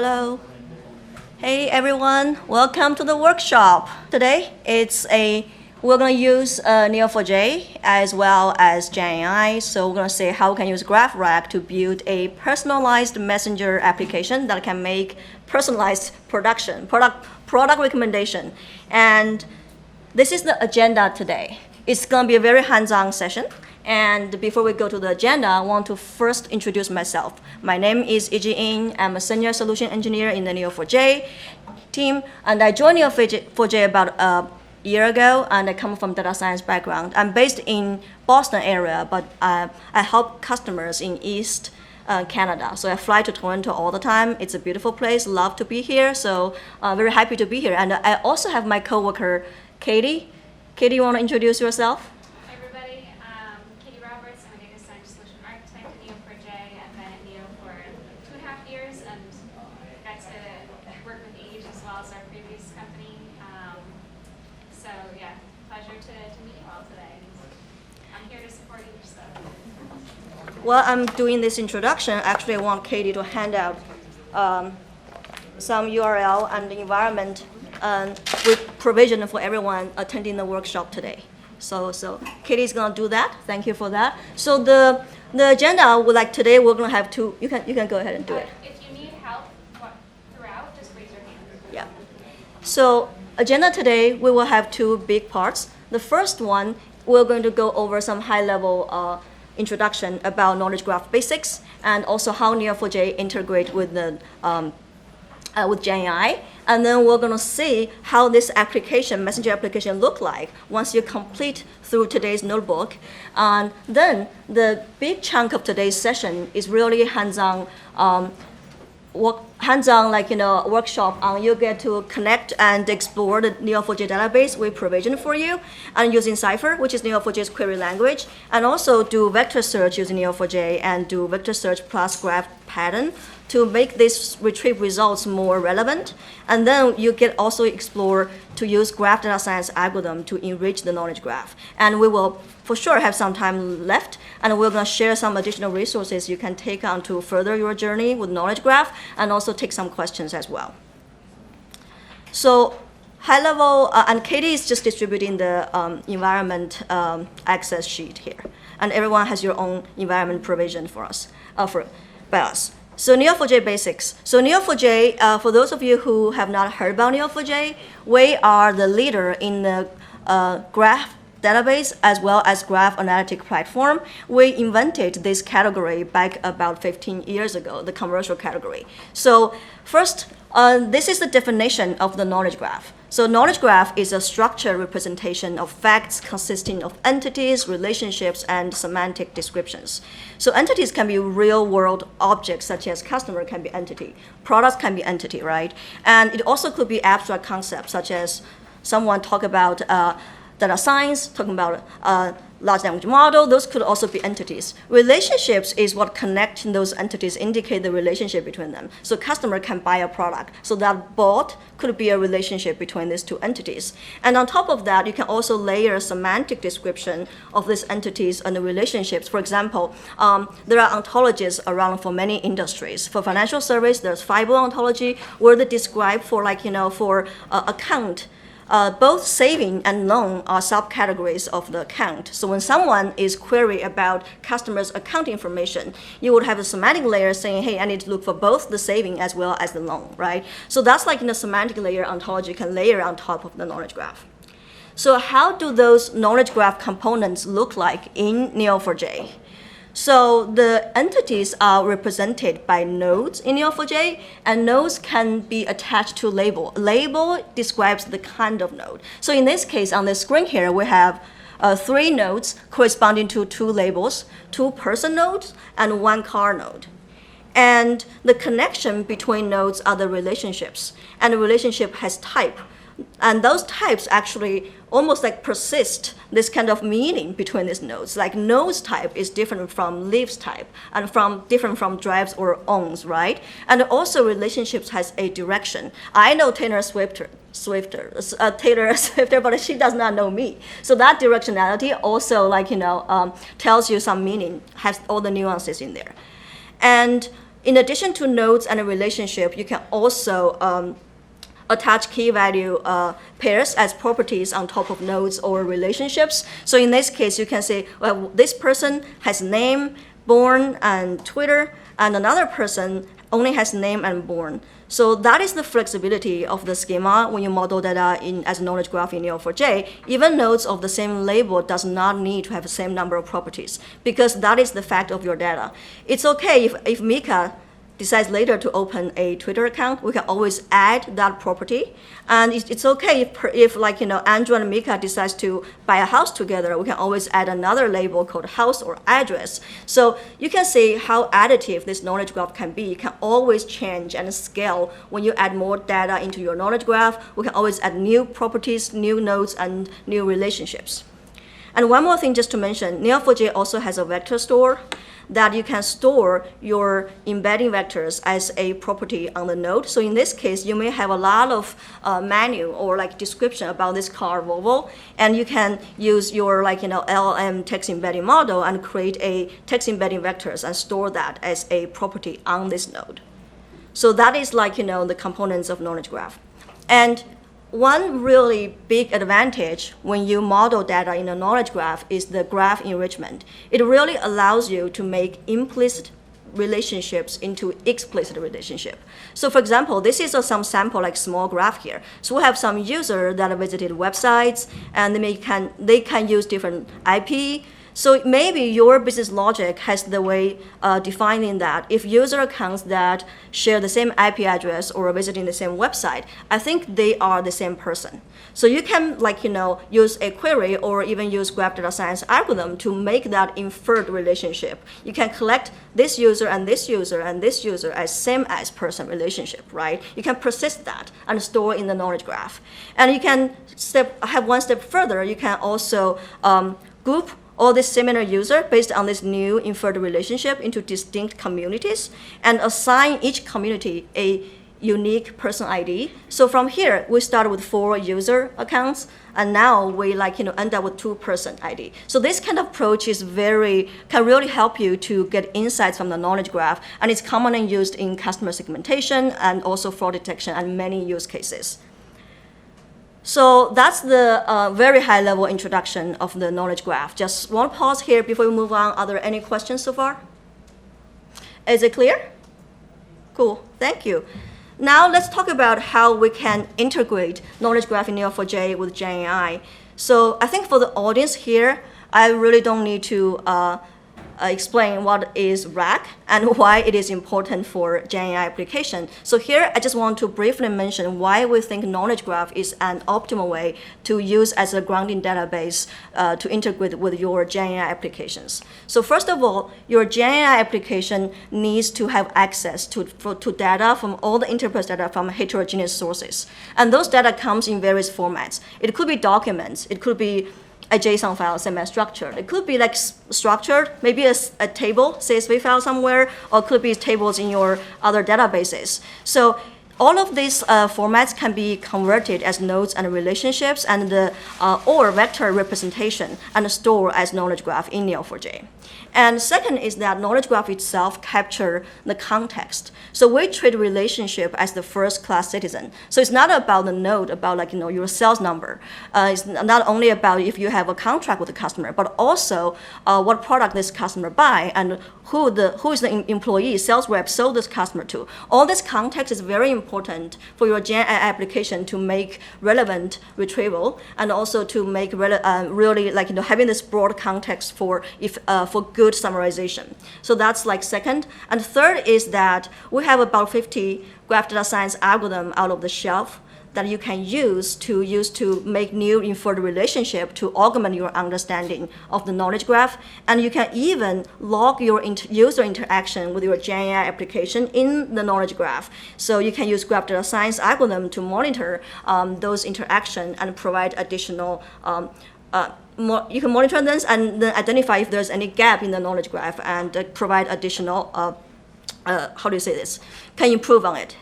Hello. Hey everyone, welcome to the workshop. Today we're going to use Neo4j as well as GenAI. So we're going to say how we can use GraphRag to build a personalized messenger application that can make personalized product recommendation. And this is the agenda today. It's going to be a very hands-on session. And before we go to the agenda, I want to first introduce myself. My name is Yizhi. I'm a senior solution engineer in the Neo4j team. And I joined Neo4j about a year ago, and I come from data science background. I'm based in Boston area, but I help customers in East Canada. So I fly to Toronto all the time. It's a beautiful place, love to be here. So very happy to be here. And I also have my coworker, Katie. Katie, you want to introduce yourself? While I'm doing this introduction, actually I want Katie to hand out some URL and the environment with provision for everyone attending the workshop today. So Katie's gonna do that. Thank you for that. So the agenda, today we're gonna have two. You can go ahead and do it. If you need help throughout, just raise your hand. Yeah. So agenda today, we will have two big parts. The first one, we're going to go over some high-level introduction about knowledge graph basics and also how Neo4j integrate with with GenAI. And then we're going to see how this messenger application look like once you complete through today's notebook. And then the big chunk of today's session is really hands-on workshop on you get to connect and explore the Neo4j database we provisioned for you, and using Cypher, which is Neo4j's query language, and also do vector search using Neo4j and do vector search plus graph pattern to make these retrieve results more relevant. And then you can also explore to use graph data science algorithm to enrich the knowledge graph. And we will for sure have some time left, and we're going to share some additional resources you can take on to further your journey with knowledge graph, and also take some questions as well. So high level, and Katie is just distributing the environment access sheet here. And everyone has your own environment provision by us. So Neo4j basics. So Neo4j, for those of you who have not heard about Neo4j, we are the leader in the graph database as well as graph analytic platform. We invented this category back about 15 years ago, the commercial category. So first, this is the definition of the knowledge graph. So knowledge graph is a structured representation of facts consisting of entities, relationships, and semantic descriptions. So entities can be real-world objects, such as customer can be entity, products can be entity, right? And it also could be abstract concepts, such as someone talk about data science, talking about large language model, those could also be entities. Relationships is what connecting those entities indicate the relationship between them. So customer can buy a product. So that bought could be a relationship between these two entities. And on top of that, you can also layer a semantic description of these entities and the relationships. For example, there are ontologies around for many industries. For financial service, there's FIBO ontology, where they describe for account. Both saving and loan are subcategories of the account. So when someone is querying about customers' account information, you would have a semantic layer saying, hey, I need to look for both the saving as well as the loan, right? So that's like in a semantic layer ontology can layer on top of the knowledge graph. So how do those knowledge graph components look like in Neo4j? So the entities are represented by nodes in Neo4j, and nodes can be attached to label. Label describes the kind of node. So in this case, on the screen here, we have 3 nodes corresponding to 2 labels, 2 person nodes and 1 car node. And the connection between nodes are the relationships, and the relationship has type. And those types actually almost like persist this kind of meaning between these nodes. Like nodes type is different from leaves type and different from drives or owns, right? And also relationships has a direction. I know Taylor Swift, but she does not know me. So that directionality also tells you some meaning, has all the nuances in there. And in addition to nodes and a relationship, you can also attach key value pairs as properties on top of nodes or relationships. So in this case, you can say, well, this person has name, born, and Twitter, and another person only has name and born. So that is the flexibility of the schema when you model data as a knowledge graph in Neo4j. Even nodes of the same label does not need to have the same number of properties, because that is the fact of your data. It's okay if Mika decides later to open a Twitter account, we can always add that property. And it's okay if like, Andrew and Mika decides to buy a house together, we can always add another label called house or address. So you can see how additive this knowledge graph can be. It can always change and scale when you add more data into your knowledge graph. We can always add new properties, new nodes, and new relationships. And one more thing just to mention, Neo4j also has a vector store that you can store your embedding vectors as a property on the node. So in this case, you may have a lot of menu or like description about this car, Volvo, and you can use your LLM text embedding model and create a text embedding vectors and store that as a property on this node. So that is the components of knowledge graph. And one really big advantage when you model data in a knowledge graph is the graph enrichment. It really allows you to make implicit relationships into explicit relationship. So for example, this is some sample small graph here. So we have some users that have visited websites, and they can use different IP. So maybe your business logic has the way defining that if user accounts that share the same IP address or are visiting the same website, I think they are the same person. So you can use a query or even use graph data science algorithm to make that inferred relationship. You can collect this user and this user and this user as same as person relationship, right? You can persist that and store in the knowledge graph. And you can have one step further. You can also group all this similar user based on this new inferred relationship into distinct communities and assign each community a unique person ID. So from here, we start with 4 user accounts, and now we end up with 2 person ID. So this kind of approach can really help you to get insights from the knowledge graph, and it's commonly used in customer segmentation and also fraud detection and many use cases. So that's the very high-level introduction of the knowledge graph. Just one pause here before we move on. Are there any questions so far? Is it clear? Cool, thank you. Now let's talk about how we can integrate knowledge graph in Neo4j with GenAI. So I think for the audience here, I really don't need to explain what is RAG and why it is important for GenAI application. So here, I just want to briefly mention why we think knowledge graph is an optimal way to use as a grounding database to integrate with your GenAI applications. So first of all, your GenAI application needs to have access to data from all the enterprise data from heterogeneous sources. And those data comes in various formats. It could be documents, it could be a JSON file, semi-structured. It could be structured, maybe a table, CSV file somewhere, or it could be tables in your other databases. So all of these formats can be converted as nodes and relationships or vector representation and stored as knowledge graph in Neo4j. And second is that knowledge graph itself captures the context. So we treat relationship as the first-class citizen. So it's not about the node, about your sales number. It's not only about if you have a contract with the customer, but also what product this customer buy and who is the employee, sales rep sold this customer to. All this context is very important for your GenAI application to make relevant retrieval and also to make really having this broad context for good summarization. So that's second. And third is that we have about 50 graph data science algorithm out of the shelf that you can use to make new inferred relationship to augment your understanding of the knowledge graph. And you can even log your user interaction with your GenAI application in the knowledge graph. So you can use graph data science algorithm to monitor those interactions and provide additional you can monitor this and then identify if there's any gap in the knowledge graph and provide additional, can improve on it.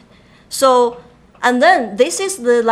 So, and then this is the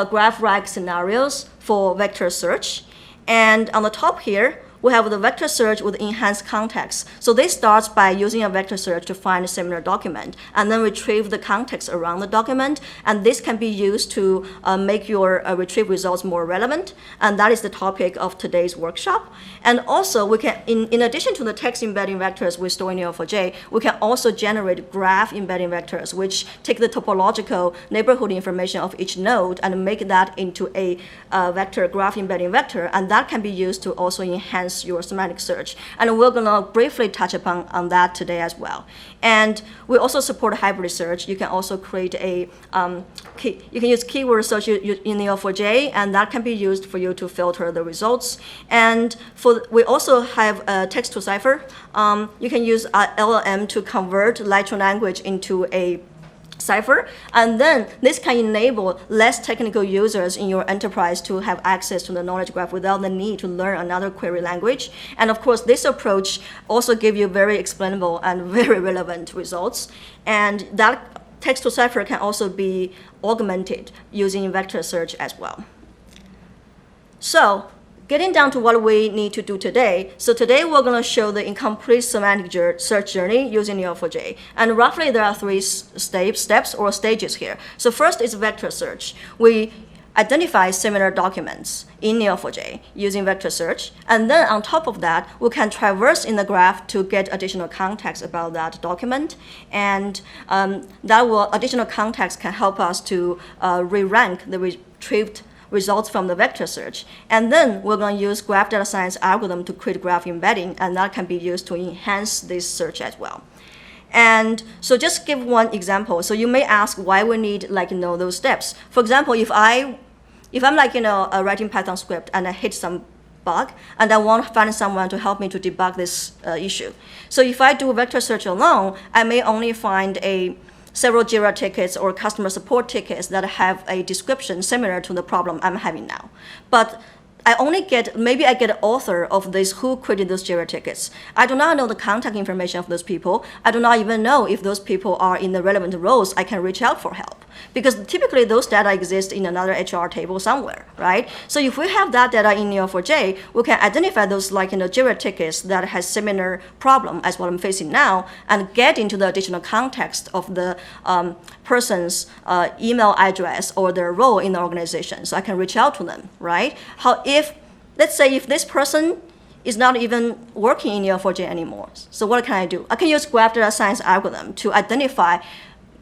graph RAG scenarios for vector search. And on the top here, we have the vector search with enhanced context. So this starts by using a vector search to find a similar document and then retrieve the context around the document. And this can be used to make your retrieve results more relevant. And that is the topic of today's workshop. And also, we can, in addition to the text embedding vectors we store in Neo4j, we can also generate graph embedding vectors, which take the topological neighborhood information of each node and make that into a vector graph embedding vector. And that can be used to also enhance your semantic search. And we're going to briefly touch upon on that today as well. And we also support hybrid search. You can also create a, you can use keyword search in Neo4j, and that can be used for you to filter the results. And we also have text to cipher. You can use LLM to convert natural language into a cipher, and then this can enable less technical users in your enterprise to have access to the knowledge graph without the need to learn another query language. And of course, this approach also gives you very explainable and very relevant results. And that text to cipher can also be augmented using vector search as well. So, getting down to what we need to do today. So today we're going to show the incomplete semantic search journey using Neo4j. And roughly there are three steps or stages here. So first is vector search. We identify similar documents in Neo4j using vector search. And then on top of that, we can traverse in the graph to get additional context about that document. And additional context can help us to re-rank the retrieved results from the vector search. And then we're going to use graph data science algorithm to create graph embedding, and that can be used to enhance this search as well. And so just give one example. So you may ask why we need those steps. For example, if I'm writing Python script and I hit some bug and I want to find someone to help me to debug this issue. So if I do vector search alone, I may only find several Jira tickets or customer support tickets that have a description similar to the problem I'm having now. But maybe I get an author of this who created those Jira tickets. I do not know the contact information of those people. I do not even know if those people are in the relevant roles I can reach out for help. Because typically those data exist in another HR table somewhere, right? So if we have that data in Neo4j, we can identify those Jira tickets that has similar problem as what I'm facing now and get into the additional context of the person's email address or their role in the organization, so I can reach out to them, right? Let's say if this person is not even working in Neo4j anymore, so what can I do? I can use graph data science algorithm to identify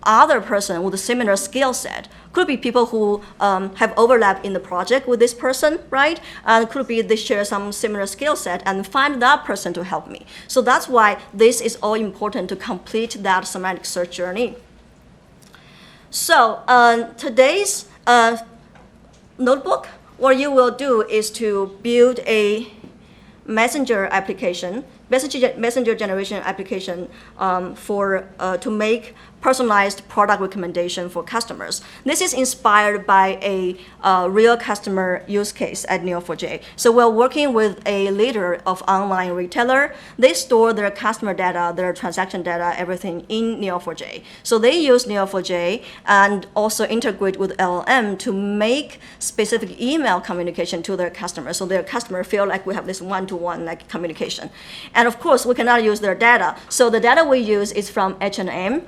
other person with a similar skill set. Could be people who have overlap in the project with this person, right? And could be they share some similar skill set and find that person to help me. So that's why this is all important to complete that semantic search journey. So today's notebook, what you will do is to build a messenger generation application to make personalized product recommendation for customers. This is inspired by a real customer use case at Neo4j. So we're working with a leader of online retailer. They store their customer data, their transaction data, everything in Neo4j. So they use Neo4j and also integrate with LLM to make specific email communication to their customers. So their customer feel like we have this one-to-one communication. And of course, we cannot use their data. So the data we use is from H&M.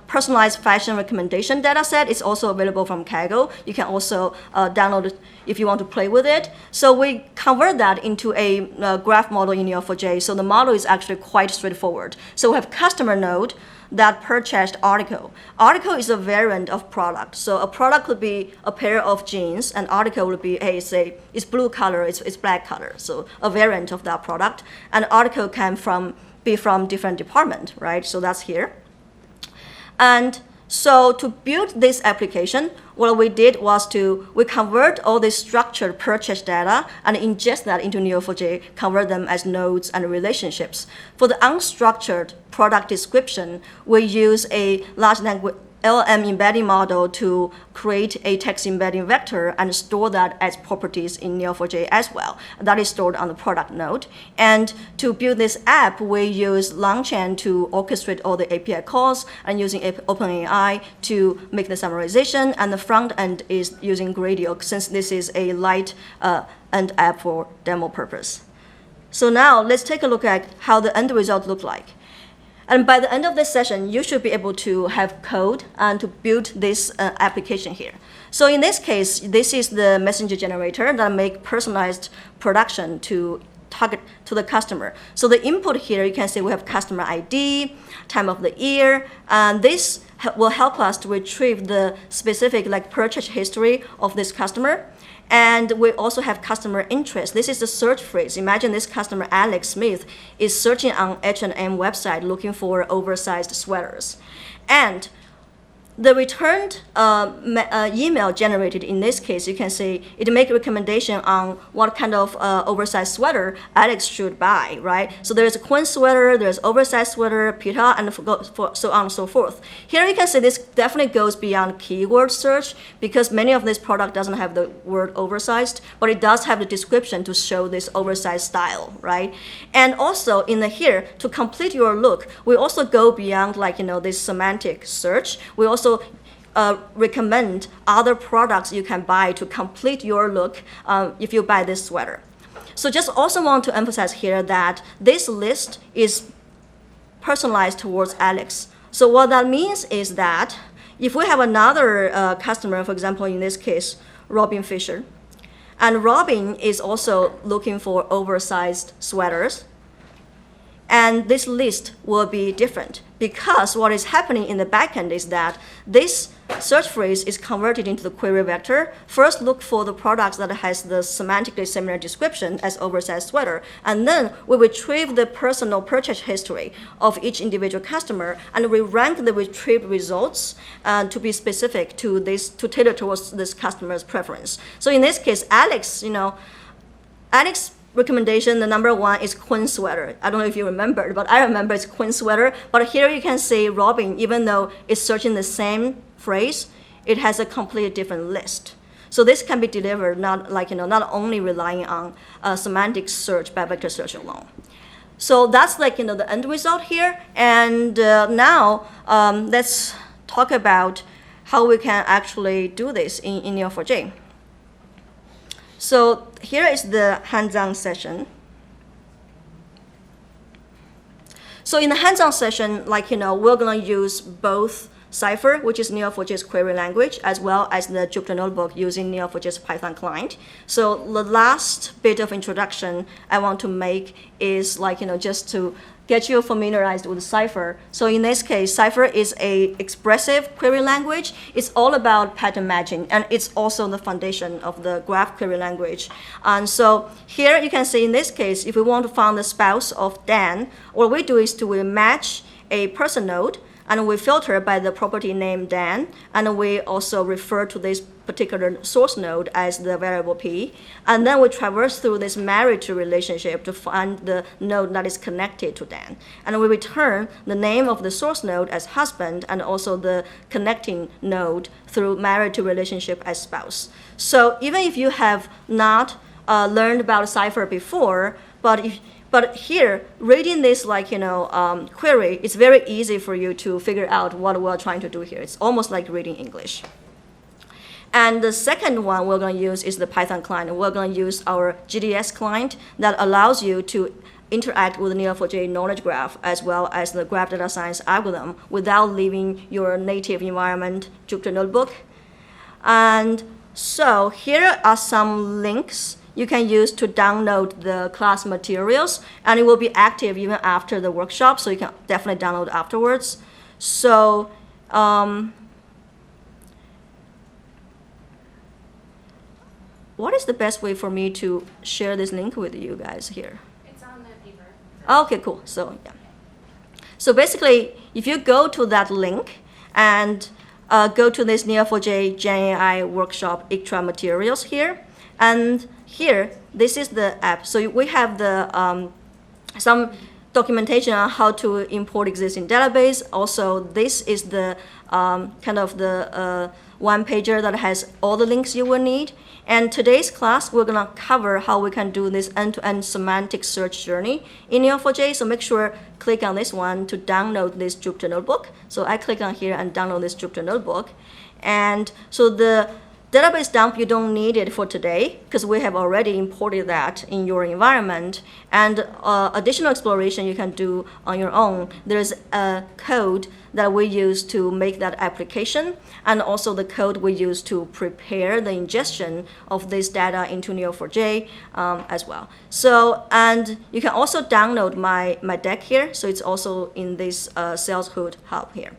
Personalized fashion recommendation data set is also available from Kaggle. You can also download it if you want to play with it. So we convert that into a graph model in Neo4j. So the model is actually quite straightforward. So we have customer node that purchased article. Article is a variant of product. So a product could be a pair of jeans, and article would be, hey, say, it's blue color, it's black color. So a variant of that product. And article can be from different department, right? So that's here. And so to build this application, what we did was we convert all this structured purchase data and ingest that into Neo4j, convert them as nodes and relationships. For the unstructured product description, we use a large language LLM embedding model to create a text embedding vector and store that as properties in Neo4j as well. That is stored on the product node. And to build this app, we use Langchain to orchestrate all the API calls and using OpenAI to make the summarization. And the front end is using Gradio, since this is a light end app for demo purpose. So now let's take a look at how the end result look like. And by the end of this session, you should be able to have code and to build this application here. So in this case, this is the messenger generator that make personalized production to target to the customer. So the input here, you can see we have customer ID, time of the year, and this will help us to retrieve the specific like purchase history of this customer. And we also have customer interest. This is the search phrase. Imagine this customer, Alex Smith, is searching on H&M website looking for oversized sweaters. And the returned email generated in this case, you can see it make a recommendation on what kind of oversized sweater Alex should buy, right? So there's a Quinn sweater, there's oversized sweater, pita, and so on and so forth. Here you can see this definitely goes beyond keyword search because many of this product doesn't have the word oversized, but it does have the description to show this oversized style, right? And also in the here, to complete your look, we also go beyond like, this semantic search. We also recommend other products you can buy to complete your look if you buy this sweater. So just also want to emphasize here that this list is personalized towards Alex. So what that means is that if we have another customer, for example, in this case, Robin Fisher, and Robin is also looking for oversized sweaters, and this list will be different because what is happening in the backend is that this search phrase is converted into the query vector. First, look for the products that has the semantically similar description as oversized sweater, and then we retrieve the personal purchase history of each individual customer, and we rank the retrieved results to be specific to this, to tailor towards this customer's preference. So in this case, Alex, Alex recommendation, the number one is Quinn sweater. I don't know if you remember, but I remember it's Quinn sweater. But here you can see Robin, even though it's searching the same phrase, it has a completely different list. So this can be delivered not not only relying on semantic search by vector search alone. So that's the end result here. And now let's talk about how we can actually do this in Neo4j. So here is the hands-on session. So in the hands-on session, we're going to use both Cypher, which is Neo4j's query language, as well as the Jupyter Notebook using Neo4j's Python client. So the last bit of introduction I want to make is just to get you familiarized with Cypher. So in this case, Cypher is a expressive query language. It's all about pattern matching, and it's also the foundation of the graph query language. And so here you can see in this case, if we want to find the spouse of Dan, what we do is we match a person node, and we filter by the property name Dan, and we also refer to this particular source node as the variable P, and then we traverse through this married to relationship to find the node that is connected to Dan, and we return the name of the source node as husband and also the connecting node through married to relationship as spouse. So even if you have not learned about Cypher before, but here, reading this query, it's very easy for you to figure out what we're trying to do here. It's almost like reading English. And the second one we're going to use is the Python client. We're going to use our GDS client that allows you to interact with the Neo4j knowledge graph as well as the graph data science algorithm without leaving your native environment, Jupyter Notebook. And so here are some links you can use to download the class materials, and it will be active even after the workshop, so you can definitely download afterwards. So what is the best way for me to share this link with you guys here? It's on the paper. Okay, cool. So yeah. So basically, if you go to that link and go to this Neo4j GenAI workshop extra materials here, and here, this is the app. So we have the some documentation on how to import existing database. Also, this is the one pager that has all the links you will need. And today's class, we're gonna cover how we can do this end-to-end semantic search journey in Neo4j. So make sure click on this one to download this Jupyter Notebook. So I click on here and download this Jupyter Notebook. And so the database dump, you don't need it for today because we have already imported that in your environment. And additional exploration you can do on your own. There's a code that we use to make that application, and also the code we use to prepare the ingestion of this data into Neo4j as well. So, and you can also download my deck here. So it's also in this Sales Hood hub here.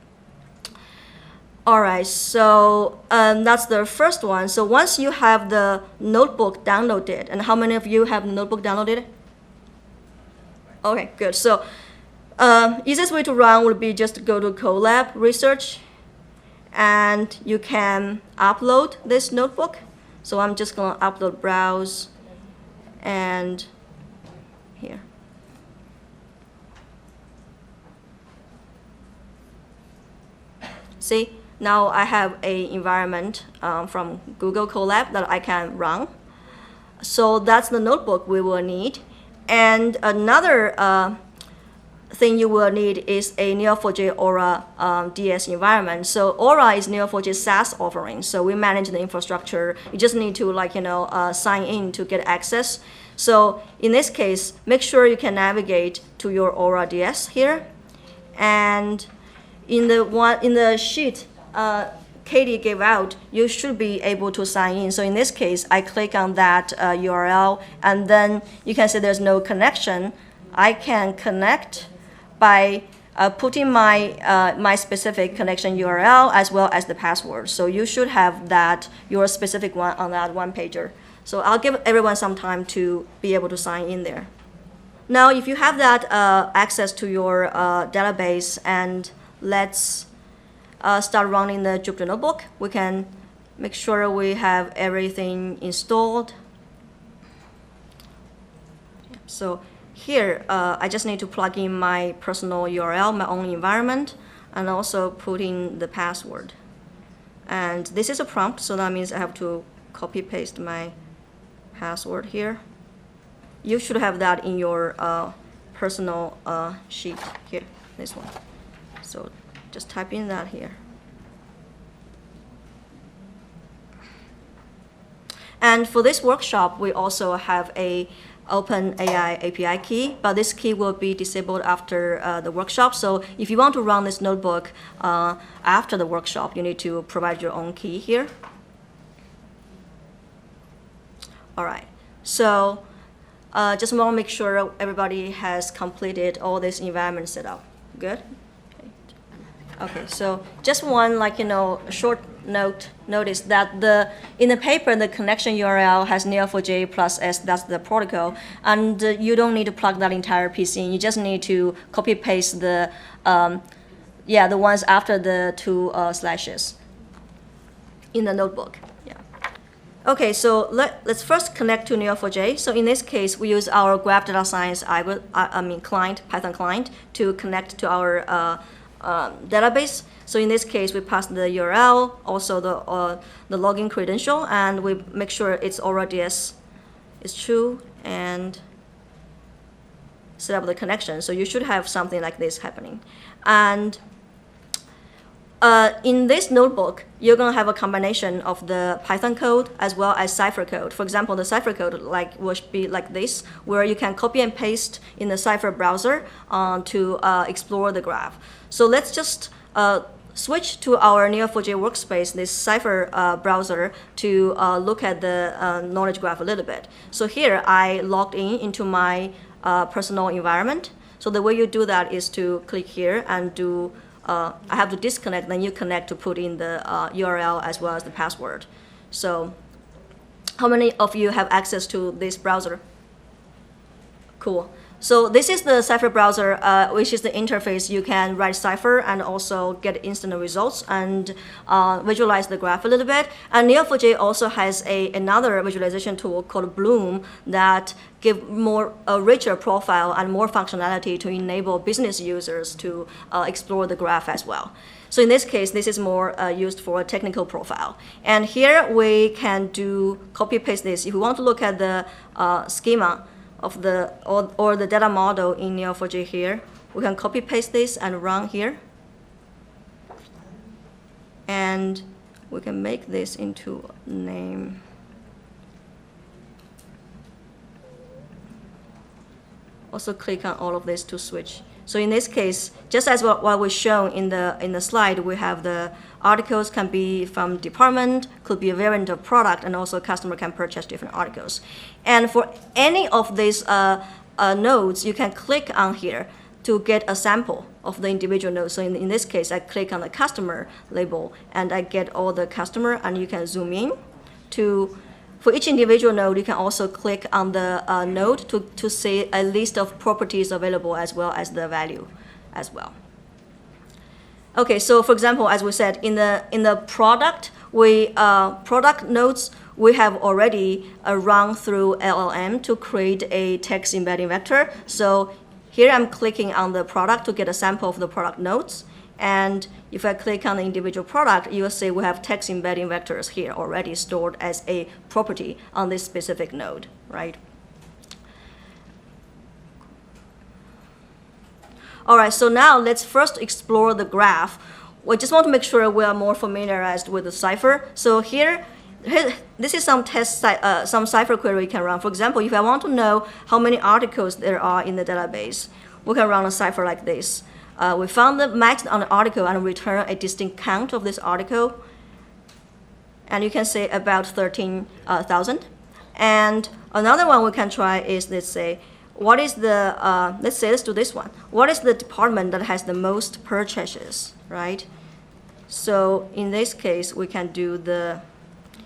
All right, so that's the first one. So once you have the notebook downloaded, and how many of you have the notebook downloaded? Okay, good. So easiest way to run would be just to go to Colab Research, and you can upload this notebook. So I'm just going to upload browse, and here. See? Now I have an environment from Google Colab that I can run. So that's the notebook we will need. And another thing you will need is a Neo4j Aura DS environment. So Aura is Neo4j SaaS offering. So we manage the infrastructure. You just need to sign in to get access. So in this case, make sure you can navigate to your Aura DS here. And in the sheet Katie gave out, you should be able to sign in. So in this case, I click on that URL, and then you can see there's no connection. I can connect by putting my specific connection URL as well as the password. So you should have that, your specific one on that one pager. So I'll give everyone some time to be able to sign in there. Now, if you have that access to your database, and let's start running the Jupyter Notebook, we can make sure we have everything installed. So here, I just need to plug in my personal URL, my own environment, and also put in the password. And this is a prompt, so that means I have to copy paste my password here. You should have that in your personal sheet here, this one. So just type in that here. And for this workshop, we also have a OpenAI API key, but this key will be disabled after the workshop. So if you want to run this notebook after the workshop, you need to provide your own key here. All right, so just want to make sure everybody has completed all this environment setup. Good? Okay, so just one short notice that in the paper, the connection URL has Neo4j plus S, that's the protocol, and you don't need to plug that entire piece in. You just need to copy paste the ones after the two slashes in the notebook. Yeah. Okay, so let's first connect to Neo4j. So in this case, we use our Graph Data Science client, Python client, to connect to our database. So in this case, we pass the URL, also the login credential, and we make sure it's Aura DS is true, and set up the connection. So you should have something like this happening. And in this notebook, you're going to have a combination of the Python code as well as Cypher code. For example, the Cypher code will be like this, where you can copy and paste in the Cypher browser to explore the graph. So let's just switch to our Neo4j workspace, this Cypher browser, to look at the knowledge graph a little bit. So here, I logged into my personal environment. So the way you do that is to click here and do I have to disconnect, then you connect to put in the URL as well as the password. So how many of you have access to this browser? Cool. So this is the Cypher browser, which is the interface. You can write Cypher and also get instant results and visualize the graph a little bit. And Neo4j also has another visualization tool called Bloom that give a richer profile and more functionality to enable business users to explore the graph as well. So in this case, this is more used for a technical profile. And here we can do copy paste this. If we want to look at the schema of or the data model in Neo4j here, we can copy paste this and run here. And we can make this into a name. Also click on all of this to switch. So in this case, just as what was shown in the slide, we have the articles can be from department, could be a variant of product, and also customer can purchase different articles. And for any of these nodes, you can click on here to get a sample of the individual nodes. So in this case, I click on the customer label, and I get all the customer, and you can zoom in to. For each individual node, you can also click on the node to see a list of properties available as well as the value as well. Okay, so for example, as we said, in the product, product nodes, we have already run through LLM to create a text embedding vector. So here I'm clicking on the product to get a sample of the product nodes. And if I click on the individual product, you'll see we have text embedding vectors here already stored as a property on this specific node, right? All right, so now let's first explore the graph. We just want to make sure we are more familiarized with the Cypher. So here this is some some Cypher query we can run. For example, if I want to know how many articles there are in the database, we can run a Cypher like this. We found the max on the article and return a distinct count of this article. And you can say about 13,000. And another one we can try is, let's say, what is the, let's do this one. What is the department that has the most purchases, right? So in this case, we can do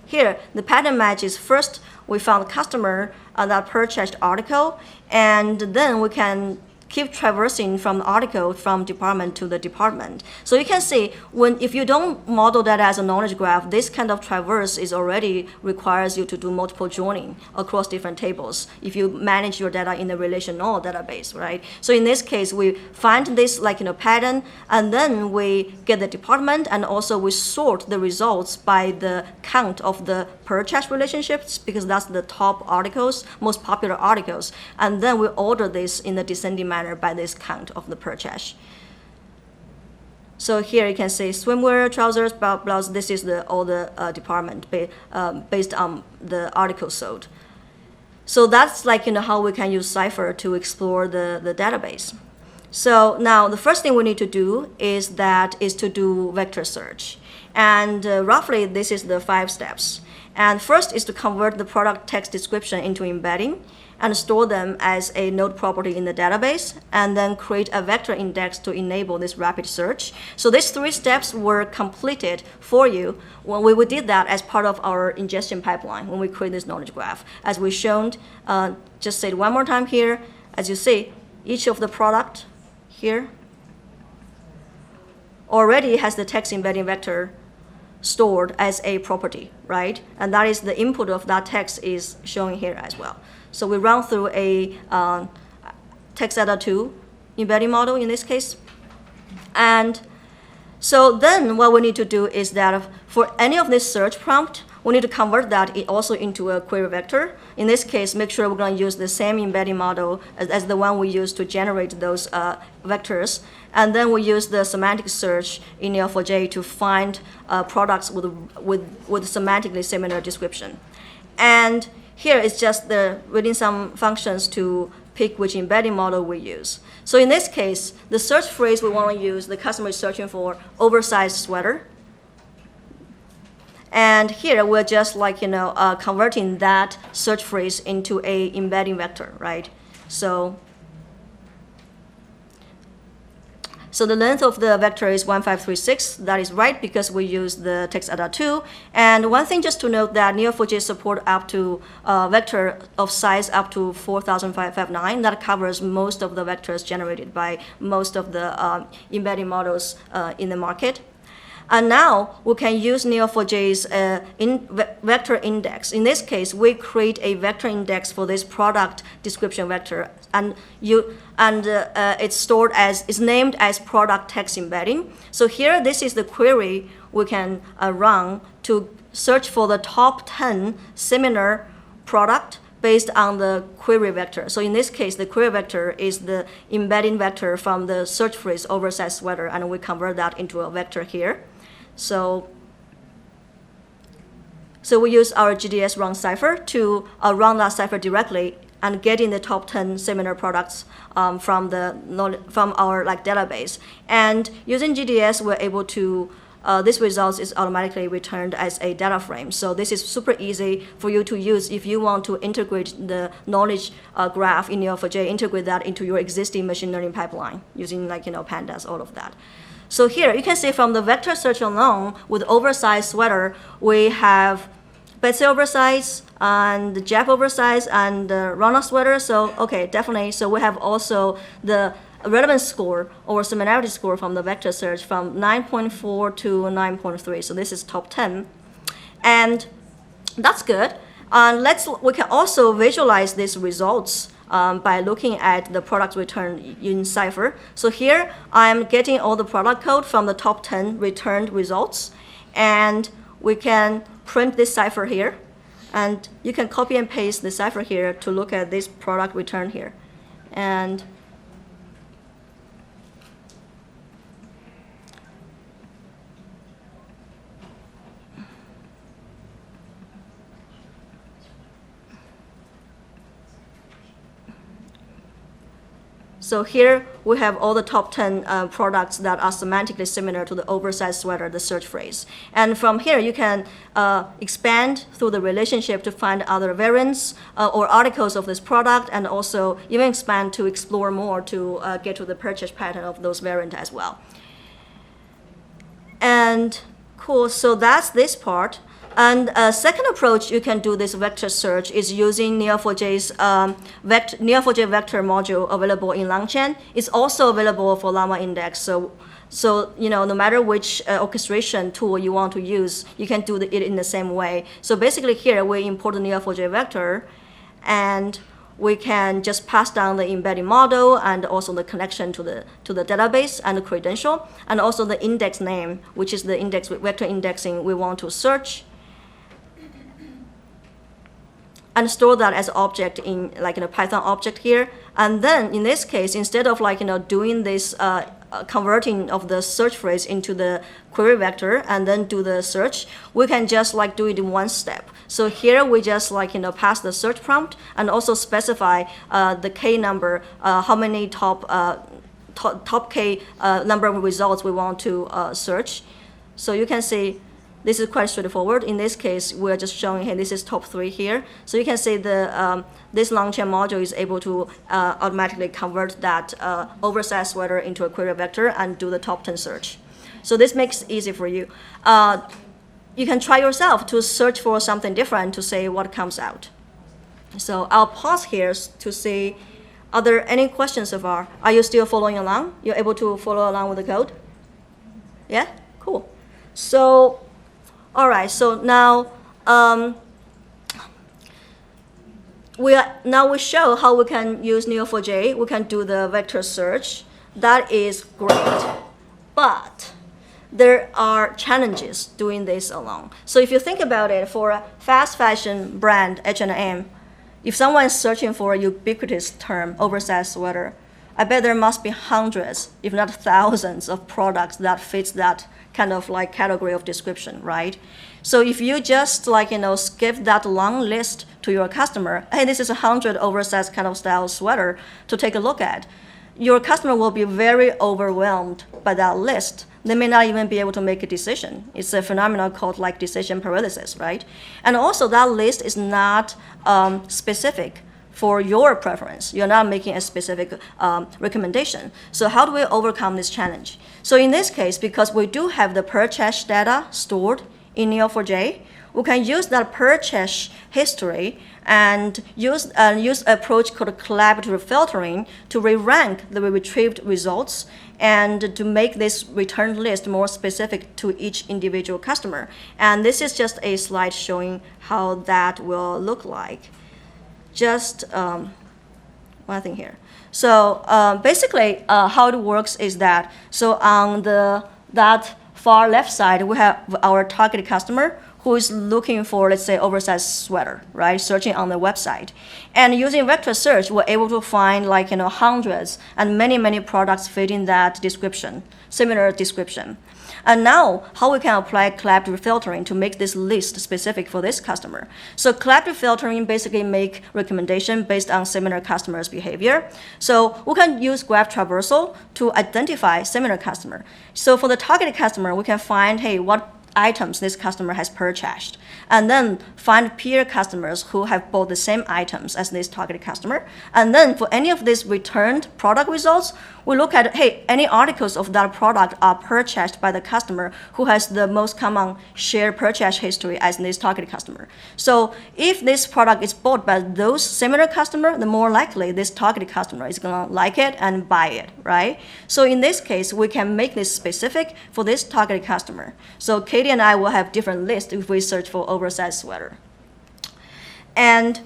here, the pattern match is first we found a customer that purchased article, and then we can keep traversing from the article from department to the department. So you can see if you don't model that as a knowledge graph, this kind of traverse is already requires you to do multiple joining across different tables if you manage your data in a relational database, right? So in this case, we find this pattern, and then we get the department, and also we sort the results by the count of the purchase relationships, because that's the top articles, most popular articles, and then we order this in the descending manner by this count of the purchase. So here you can see swimwear, trousers, blouse. This is all the department based on the article sold. So that's how we can use Cypher to explore the database. So now the first thing we need to do is to do vector search, and roughly this is the 5 steps. And first is to convert the product text description into embedding and store them as a node property in the database, and then create a vector index to enable this rapid search. So these 3 steps were completed for you when we did that as part of our ingestion pipeline when we create this knowledge graph. As we shown, just say it one more time here. As you see, each of the product here already has the text embedding vector stored as a property, right? And that is the input of that text is showing here as well. So we run through a TextAdder2 embedding model in this case. And so then what we need to do is that for any of this search prompt, we need to convert that also into a query vector. In this case, make sure we're going to use the same embedding model as the one we use to generate those vectors. And then we use the semantic search in Neo4j to find products with semantically similar description. And here is just reading some functions to pick which embedding model we use. So in this case, the search phrase we want to use, the customer is searching for oversized sweater. And here we're just converting that search phrase into a embedding vector, right? So the length of the vector is 1536. That is right because we use the TextAdder2. And one thing just to note that Neo4j support up to vector of size up to 4559. That covers most of the vectors generated by most of the embedding models in the market. And now we can use Neo4j's vector index. In this case, we create a vector index for this product description vector, and it's named as product text embedding. So here, this is the query we can run to search for the top 10 similar product based on the query vector. So in this case, the query vector is the embedding vector from the search phrase oversized sweater, and we convert that into a vector here. So So we use our GDS run cipher to run that cipher directly and getting the top 10 similar products from our database. And using GDS, we're able to this result is automatically returned as a data frame. So this is super easy for you to use if you want to integrate the knowledge graph in Neo4j, integrate that into your existing machine learning pipeline using pandas, all of that. So here you can see from the vector search alone with oversized sweater, we have Betsy oversized and Jeff oversized and Ronald sweater. So okay, definitely. So we have also the relevance score or similarity score from the vector search from 9.4 to 9.3. So this is top 10, and that's good. We can also visualize these results by looking at the product return in Cypher. So here I'm getting all the product code from the top 10 returned results, and we can print this Cypher here, and you can copy and paste the Cypher here to look at this product return here. And so here we have all the top 10 products that are semantically similar to the oversized sweater, the search phrase. And from here, you can expand through the relationship to find other variants or articles of this product, and also even expand to explore more to get to the purchase pattern of those variants as well. And cool, so that's this part. And a second approach you can do this vector search is using Neo4j's Neo4j vector module available in LangChain. It's also available for Llama Index. So no matter which orchestration tool you want to use, you can do it in the same way. So basically here we import the Neo4j vector, and we can just pass down the embedding model and also the connection to the database and the credential, and also the index name, which is the index vector indexing we want to search, and store that as object in a Python object here. And then in this case, instead of doing this converting of the search phrase into the query vector and then do the search, we can just do it in one step. So here we just pass the search prompt and also specify the k number, how many top k number of results we want to search. So you can see this is quite straightforward. In this case, we're just showing, hey, this is top 3 here. So you can see this LangChain module is able to automatically convert that oversized sweater into a query vector and do the top 10 search. So this makes it easy for you. You can try yourself to search for something different to see what comes out. So I'll pause here to see, are there any questions so far? Are you still following along? You're able to follow along with the code? Yeah? Cool. So all right, so now we show how we can use Neo4j. We can do the vector search. That is great, but there are challenges doing this alone. So if you think about it, for a fast fashion brand, H&M, if someone is searching for a ubiquitous term, oversized sweater, I bet there must be hundreds, if not thousands, of products that fits that kind of category of description, right? So if you just skip that long list to your customer, hey, this is 100 oversized kind of style sweater to take a look at, your customer will be very overwhelmed by that list. They may not even be able to make a decision. It's a phenomenon called decision paralysis, right? And also that list is not specific for your preference. You're not making a specific recommendation. So how do we overcome this challenge? So in this case, because we do have the purchase data stored in Neo4j, we can use that purchase history and use an approach called collaborative filtering to re-rank the retrieved results and to make this return list more specific to each individual customer. And this is just a slide showing how that will look like. Just one thing here. So basically, how it works is that, so on that far left side, we have our target customer. who is looking for, let's say, oversized sweater, right? Searching on the website. And using vector search, we're able to find like, hundreds and many, many products fitting that description, similar description. And now, how we can apply collaborative filtering to make this list specific for this customer. So collaborative filtering basically make recommendation based on similar customers' behavior. So we can use graph traversal to identify similar customer. So for the targeted customer, we can find, hey, what items this customer has purchased, and then find peer customers who have bought the same items as this targeted customer. And then for any of these returned product results, we look at, hey, any articles of that product are purchased by the customer who has the most common shared purchase history as this targeted customer. So if this product is bought by those similar customers, the more likely this targeted customer is going to like it and buy it, right? So in this case, we can make this specific for this targeted customer. So Katie and I will have different lists if we search for oversized sweater. And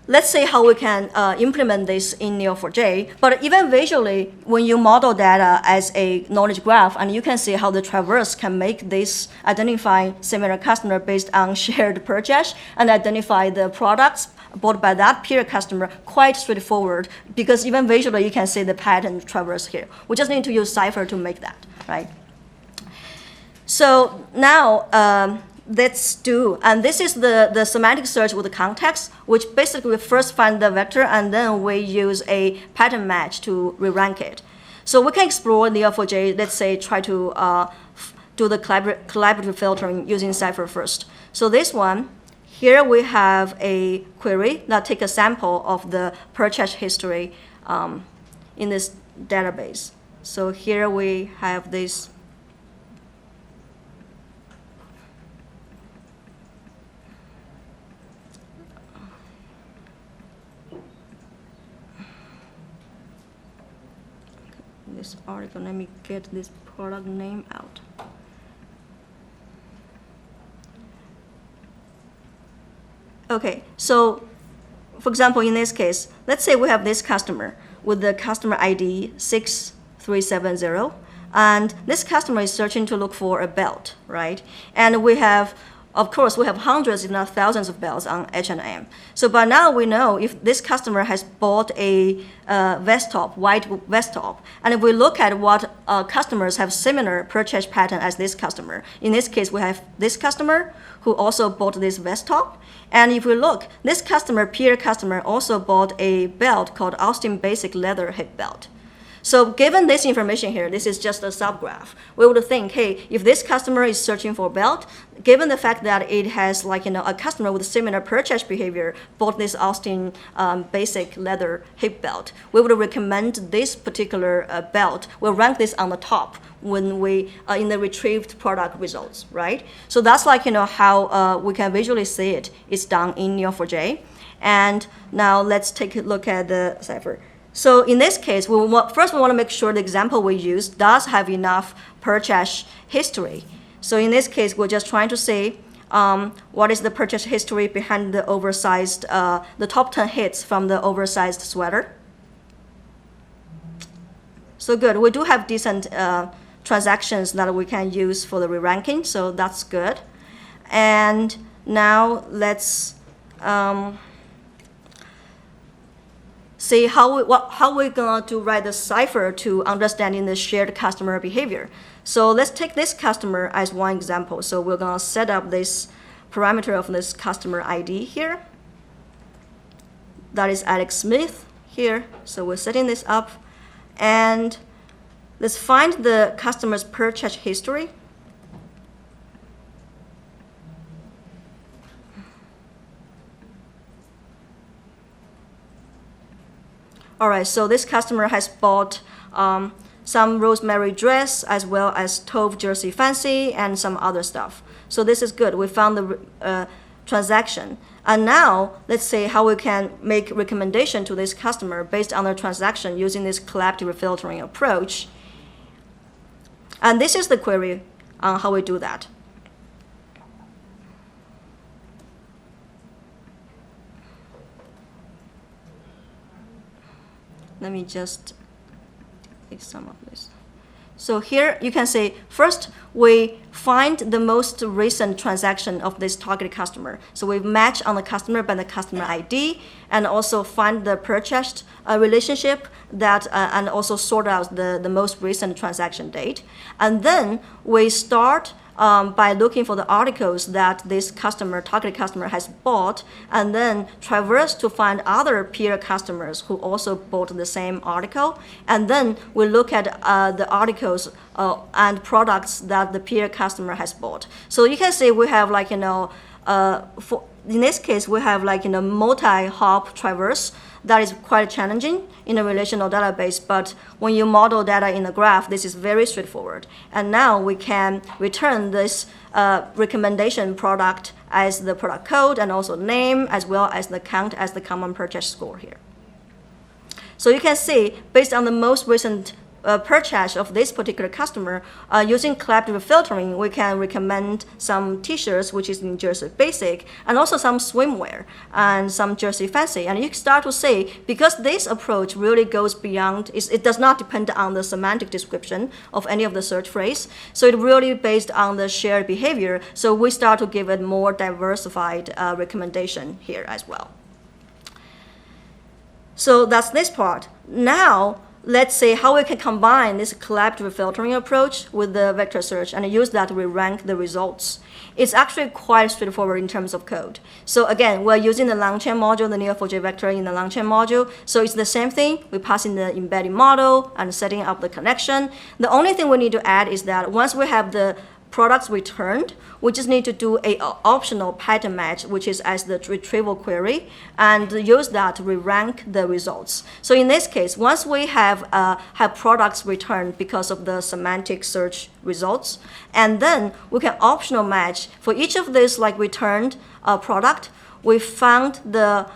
let's see how we can implement this in Neo4j. But even visually, when you model data as a knowledge graph, and you can see how the traverse can make this identify similar customer based on shared purchase and identify the products bought by that peer customer, quite straightforward, because even visually you can see the pattern traverse here. We just need to use Cypher to make that, right? So now, let's do, and this is the semantic search with the context, which basically we first find the vector and then we use a pattern match to re-rank it. So we can explore Neo4j, let's say try to do the collaborative filtering using Cypher first. So this one, here we have a query that takes a sample of the purchase history in this database. So here we have this. This article, let me get this product name out. Okay, so for example, in this case, let's say we have this customer with the customer ID 6370, and this customer is searching to look for a belt, right? And we have, of course, we have hundreds, if not thousands of belts on H&M. So by now we know if this customer has bought a vest top, white vest top, and if we look at what customers have similar purchase pattern as this customer, in this case we have this customer who also bought this vest top, and if we look, this customer, peer customer, also bought a belt called Austin Basic Leather Hip Belt. So given this information here, this is just a subgraph. We would think, hey, if this customer is searching for a belt, given the fact that it has a customer with similar purchase behavior bought this Austin basic leather hip belt, we would recommend this particular belt. We'll rank this on the top when we in the retrieved product results, right? So that's how we can visually see it. It's done in Neo4j. And now let's take a look at the Cypher. So in this case, first we want to make sure the example we use does have enough purchase history. So in this case, we're just trying to see what is the purchase history behind the oversized, the top 10 hits from the oversized sweater. So good. We do have decent transactions that we can use for the re-ranking, so that's good. And now let's see how we're going to write the Cypher to understanding the shared customer behavior. So let's take this customer as one example. So we're going to set up this parameter of this customer ID here. That is Alex Smith here. So we're setting this up. And let's find the customer's purchase history. All right, so this customer has bought some rosemary dress as well as taupe jersey fancy and some other stuff. So this is good. We found the transaction. And now let's see how we can make recommendation to this customer based on the transaction using this collaborative filtering approach. And this is the query on how we do that. Let me just take some of this. So here you can see, first we find the most recent transaction of this target customer. So we match on the customer by the customer ID, and also find the purchased relationship that, and also sort out the most recent transaction date. And then we start by looking for the articles that this customer, target customer, has bought, and then traverse to find other peer customers who also bought the same article. And then we look at the articles and products that the peer customer has bought. So you can see we have like, in this case, we have like multi-hop traverse. That is quite challenging in a relational database, but when you model data in a graph, this is very straightforward. And now we can return this recommendation product as the product code and also name, as well as the count as the common purchase score here. So you can see, based on the most recent purchase of this particular customer, using collaborative filtering, we can recommend some t-shirts, which is in Jersey Basic, and also some swimwear and some Jersey Fancy. And you start to see, because this approach really goes beyond, it does not depend on the semantic description of any of the search phrase. So it really based on the shared behavior. So we start to give it more diversified recommendation here as well. So that's this part. Now, let's say how we can combine this collaborative filtering approach with the vector search and use that to re-rank the results. It's actually quite straightforward in terms of code. So again, we're using the LangChain module, the Neo4j vector in the LangChain module. So it's the same thing. We pass in the embedding model and setting up the connection. The only thing we need to add is that once we have the products returned, we just need to do a optional pattern match, which is as the retrieval query, and use that to re-rank the results. So in this case, once we have products returned because of the semantic search results, and then we can optional match for each of these like returned product, we found the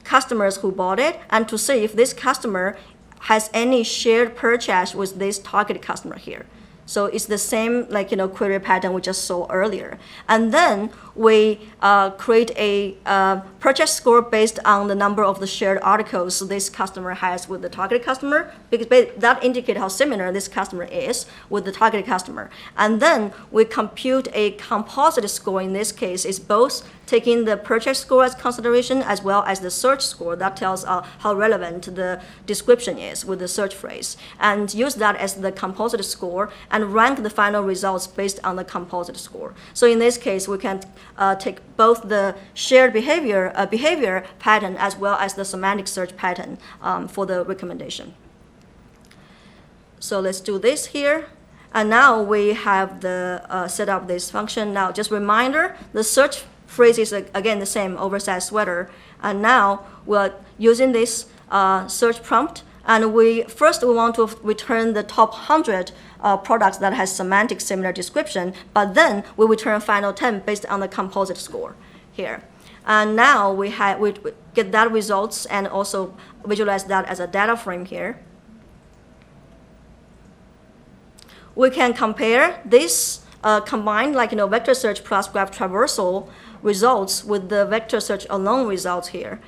customers who bought it, and to see if this customer has any shared purchase with this target customer here. So it's the same query pattern we just saw earlier. And then we create a purchase score based on the number of the shared articles this customer has with the target customer, because that indicates how similar this customer is with the target customer. And then we compute a composite score. In this case, is both taking the purchase score as consideration as well as the search score. That tells how relevant the description is with the search phrase, and use that as the composite score and rank the final results based on the composite score. So in this case, we can take both the shared behavior pattern as well as the semantic search pattern for the recommendation. So let's do this here. And now we have the set up this function. Now, just reminder, the search phrase is again the same, oversized sweater. And now we're using this search prompt. And we want to return the top 100 products that has semantic similar description, but then we return final 10 based on the composite score here. And now we get that results and also visualize that as a data frame here. We can compare this combined vector search plus graph traversal results with the vector search alone results here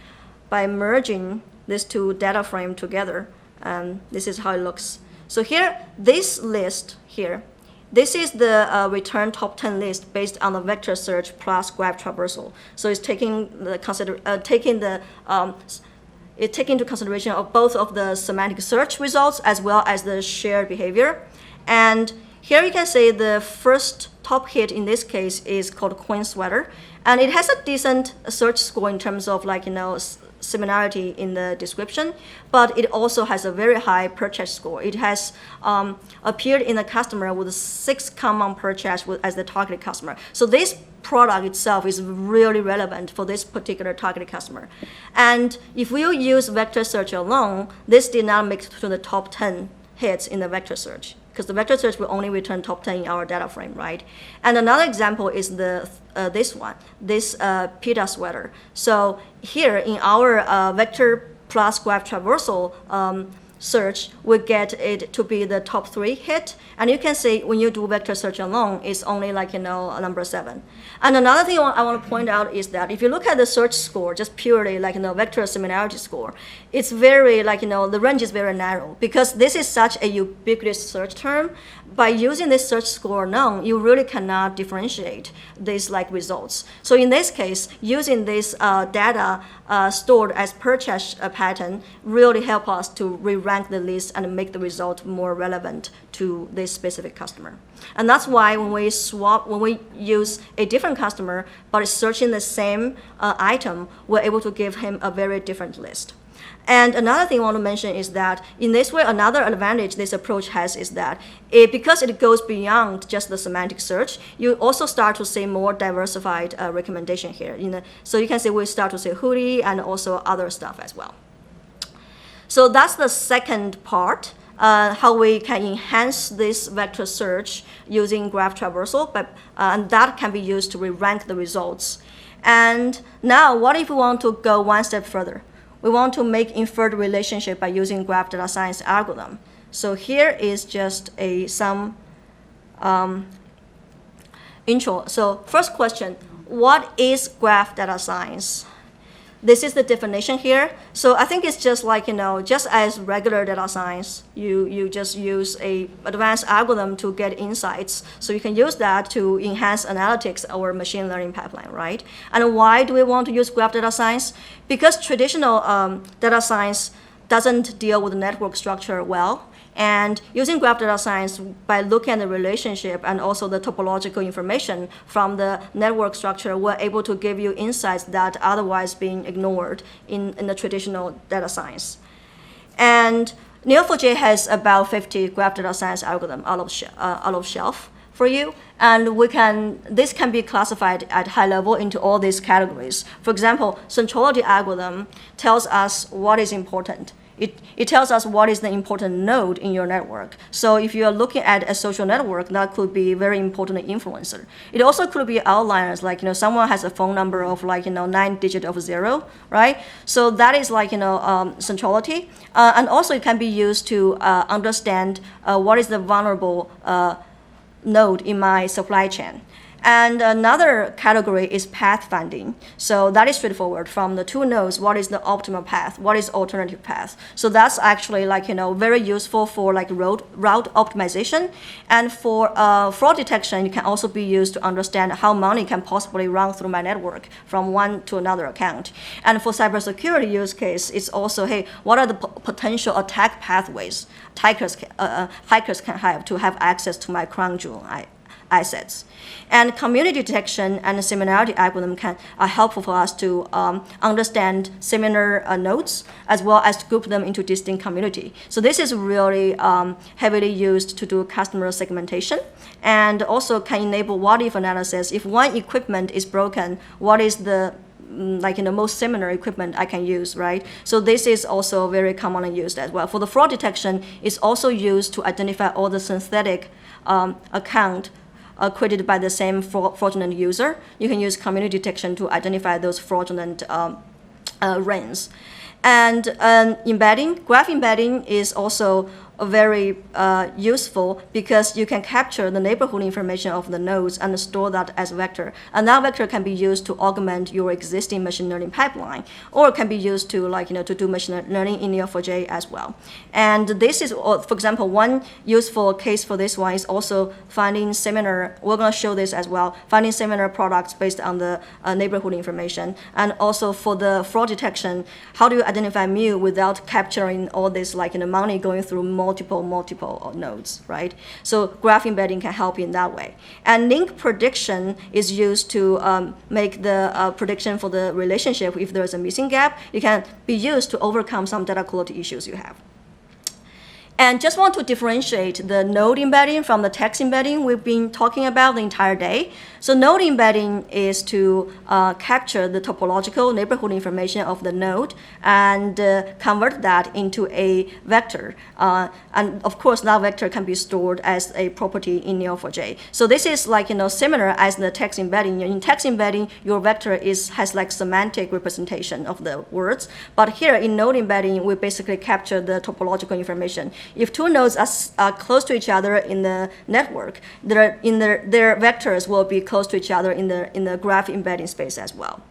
by merging these two data frame together, and this is how it looks. So here, this list here, this is the return top 10 list based on the vector search plus graph traversal. So it's taking into consideration of both of the semantic search results as well as the shared behavior. And here you can see the first top hit in this case is called Queen Sweater, and it has a decent search score in terms of similarity in the description, but it also has a very high purchase score. It has appeared in the customer with 6 common purchase as the target customer. So this product itself is really relevant for this particular target customer. And if we use vector search alone, this did not make it to the top 10 hits in the vector search, because the vector search will only return top 10 in our data frame, right? And another example is this PETA sweater. So here in our vector plus graph traversal search, we get it to be the top 3 hit. And you can see when you do vector search alone, it's only like, number 7. And another thing I want to point out is that if you look at the search score, just purely like, vector similarity score, it's very like, the range is very narrow because this is such a ubiquitous search term. By using this search score alone, you really cannot differentiate these like results. So in this case, using this data stored as purchase pattern really help us to re-rank the list and make the result more relevant to this specific customer. And that's why when we use a different customer, but it's searching the same item, we're able to give him a very different list. And another thing I want to mention is that in this way, another advantage this approach has is that because it goes beyond just the semantic search, you also start to see more diversified recommendation here. So you can see we start to see hoodie and also other stuff as well. So that's the second part, how we can enhance this vector search using graph traversal, and that can be used to re-rank the results. And now, what if we want to go one step further? We want to make inferred relationship by using graph data science algorithm. So here is just some intro. So first question, what is graph data science? This is the definition here. So I think it's just like, just as regular data science, you just use a advanced algorithm to get insights. So you can use that to enhance analytics or machine learning pipeline, right? And why do we want to use graph data science? Because traditional data science doesn't deal with the network structure well. And using graph data science, by looking at the relationship and also the topological information from the network structure, we're able to give you insights that otherwise being ignored in the traditional data science. And Neo4j has about 50 graph data science algorithms out of shelf for you. And this can be classified at high level into all these categories. For example, centrality algorithm tells us what is important. It tells us what is the important node in your network. So if you are looking at a social network, that could be a very important influencer. It also could be outliers, like someone has a phone number of 9 digits of 0, right? So that is centrality, and also it can be used to understand what is the vulnerable node in my supply chain. And another category is path finding. So that is straightforward. From the 2 nodes, what is the optimal path? What is alternative path? So that's actually very useful for route optimization. And for fraud detection, it can also be used to understand how money can possibly run through my network from one to another account. And for cybersecurity use case, it's also, hey, what are the potential attack pathways hackers can have to have access to my crown jewel assets. And community detection and similarity algorithm are helpful for us to understand similar nodes as well as to group them into distinct community. So this is really heavily used to do customer segmentation and also can enable what-if analysis. If one equipment is broken, what is the most similar equipment I can use, right? So this is also very commonly used as well. For the fraud detection, it's also used to identify all the synthetic account created by the same fraudulent user. You can use community detection to identify those fraudulent runs. And graph embedding is also very useful because you can capture the neighborhood information of the nodes and store that as vector. And that vector can be used to augment your existing machine learning pipeline, or it can be used to to do machine learning in Neo4j as well. And this is, for example, one useful case for this one is also finding similar. We're going to show this as well. Finding similar products based on the neighborhood information, and also for the fraud detection, how do you identify mu without capturing all this money going through multiple nodes, right? So graph embedding can help in that way. And link prediction is used to make the prediction for the relationship. If there's a missing gap, it can be used to overcome some data quality issues you have. And just want to differentiate the node embedding from the text embedding we've been talking about the entire day. So node embedding is to capture the topological neighborhood information of the node and convert that into a vector. And of course, that vector can be stored as a property in Neo4j. So this is like, similar as the text embedding. In text embedding, your vector has like semantic representation of the words. But here in node embedding, we basically capture the topological information. If two nodes are close to each other in the network, their vectors will be close to each other in the graph embedding space as well.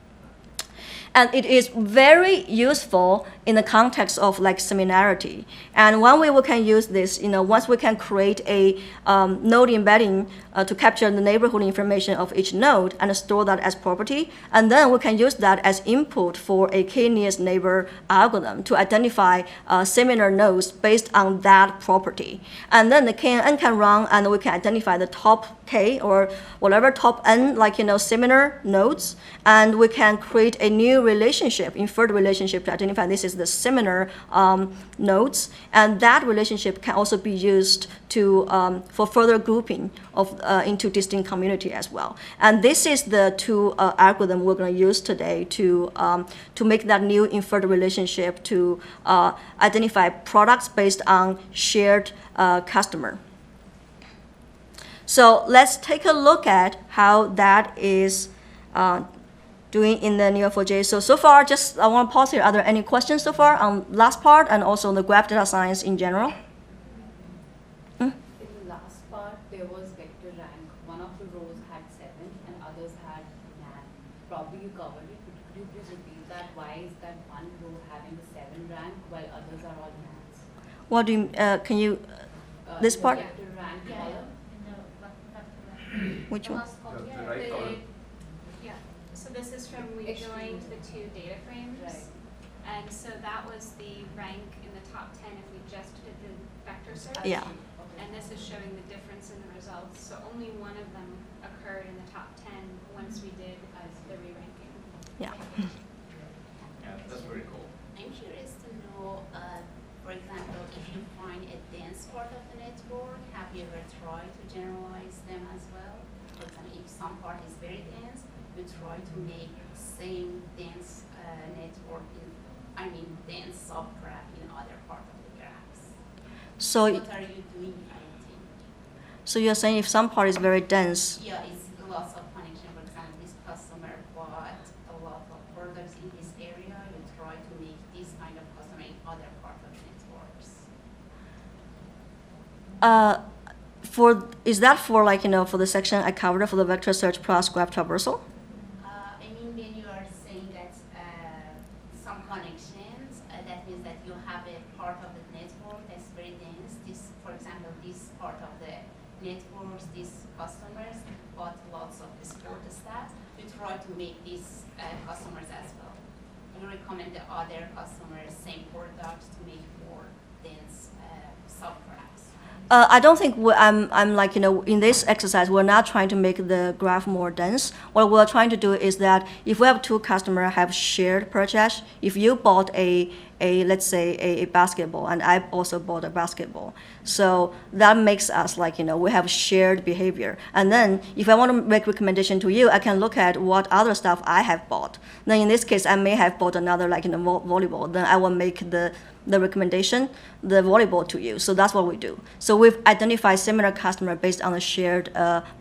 And it is very useful in the context of like similarity. And one way we can use this, once we can create a node embedding to capture the neighborhood information of each node and store that as property, and then we can use that as input for a k-nearest neighbor algorithm to identify similar nodes based on that property. And then the KNN can run, and we can identify the top k or whatever top n, similar nodes, and we can create a new relationship, inferred relationship, to identify this is the similar nodes, and that relationship can also be used to for further grouping of into distinct community as well. And this is the two algorithm we're going to use today to make that new inferred relationship to identify products based on shared customer. So let's take a look at how that is doing in the Neo4j. So far, just I want to pause here. Are there any questions so far on last part and also on the graph data science in general? In the last part, there was vector rank. One of the rows had 7 and others had 9. Probably you covered it, but could you please repeat that? Why is that one row having a 7 rank while others are all 9s? What do you, can you, this part? Vector rank column. Which one? The right column. Yeah, so this is from we joined the 2 data frames. Right. And so that was the rank in the top 10 if we just did the vector search. Yeah. And this is showing the difference in the results. So only one of them occurred in the top 10 once we did the re-ranking. Yeah. Yeah, that's very cool. I'm curious to know, for example, if you find a dense part of the network, have you ever tried to generalize them as well? For example, if some part is very dense, you try to make same dense network dense subgraph in other part of the graphs. So, What are you doing, I think? so you're saying if some part is very dense, Yeah, it's lots of connection. For example, this customer bought a lot of products in this area. You try to make this kind of customer in other part of networks. is that for for the section I covered for the vector search plus graph traversal? When you are saying that some connections, that means that you have a part of the network that's very dense. This, for example, this part of the networks, these customers bought lots of sport stuff. You try to make these customers as well. You recommend the other customers, same products, to make more dense subgraphs. I don't think I'm in this exercise, we're not trying to make the graph more dense. What we're trying to do is that if we have two customers have shared purchase, if you bought let's say a basketball and I also bought a basketball, so that makes us we have shared behavior. And then if I want to make recommendation to you, I can look at what other stuff I have bought. Then in this case, I may have bought another volleyball. Then I will make the recommendation, the volleyball to you. So that's what we do. So we've identified similar customer based on the shared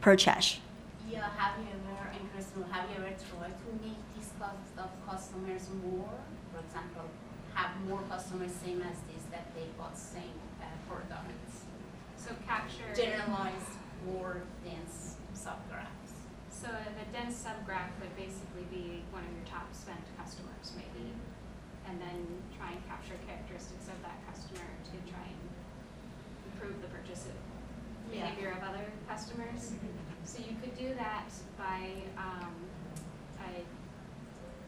purchase. Yeah, have you ever tried to make these kinds of customers more? For example, have more customers same as this that they bought same products. So capture. Generalize more dense subgraphs. So the dense subgraph would basically be one of your top spent customers, maybe, and then try and capture characteristics of that customer to try and improve the purchase behavior of other customers. So you could do that by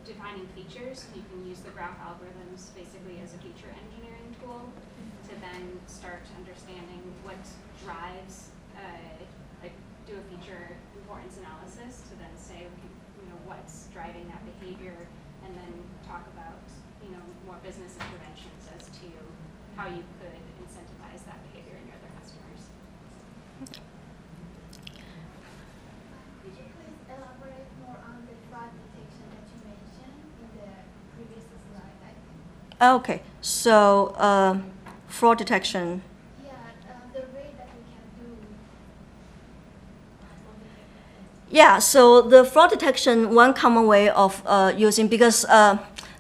defining features. You can use the graph algorithms basically as a feature engineering tool to then start understanding what drives, do a feature importance analysis to then say, what's driving that behavior, and then talk about, more business interventions as to how you could incentivize that Could you please elaborate more on the fraud detection that you mentioned in the previous slide, I think? Okay, so fraud detection. Yeah, the way that we can do fraud detection. Yeah, so the fraud detection, one common way of using, because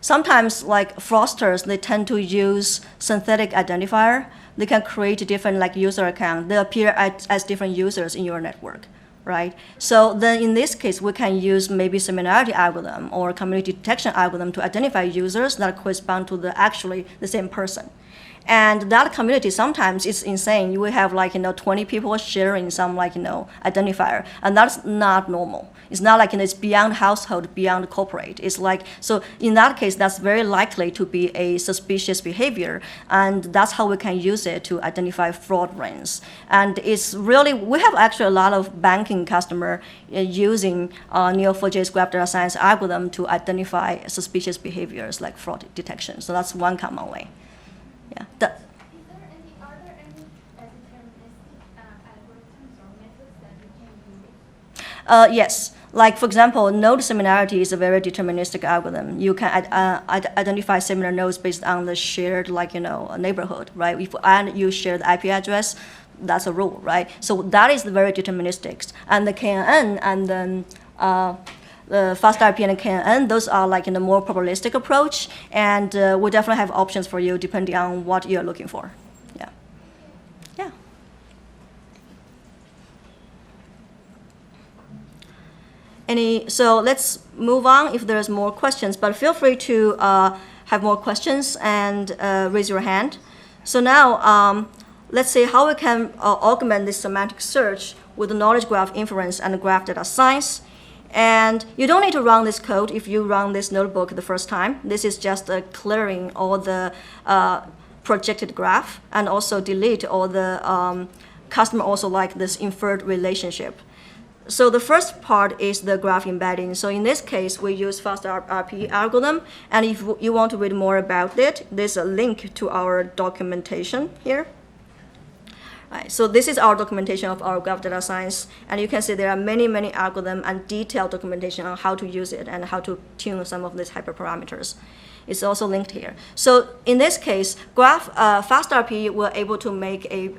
sometimes like fraudsters, they tend to use synthetic identifier. They can create different like user account. They appear as different users in your network, right? So then in this case, we can use maybe similarity algorithm or community detection algorithm to identify users that correspond to actually the same person. And that community sometimes is insane. You will have 20 people sharing some identifier, and that's not normal. It's not like it's beyond household, beyond corporate. It's so in that case, that's very likely to be a suspicious behavior, and that's how we can use it to identify fraud rings. And it's really, we have actually a lot of banking customer using Neo4j's graph data science algorithm to identify suspicious behaviors like fraud detection. So that's one common way. Yeah. Are there any deterministic algorithms or methods that we can use? Yes. Like, for example, node similarity is a very deterministic algorithm. You can identify similar nodes based on the shared, neighborhood, right? And you share the IP address, that's a rule, right? So that is very deterministic. And the KNN and then the fast RP and KNN, those are in a more probabilistic approach, and we definitely have options for you depending on what you're looking for. Yeah. Yeah. So let's move on if there's more questions, but feel free to have more questions and raise your hand. So now, let's see how we can augment this semantic search with the knowledge graph inference and graph data science. And you don't need to run this code if you run this notebook the first time. This is just clearing all the projected graph and also delete all the customer also like this inferred relationship. So the first part is the graph embedding. So in this case, we use fast RP algorithm. And if you want to read more about it, there's a link to our documentation here. Right, so this is our documentation of our graph data science, and you can see there are many algorithms and detailed documentation on how to use it and how to tune some of these hyperparameters. It's also linked here. So in this case, FastRP were able to make a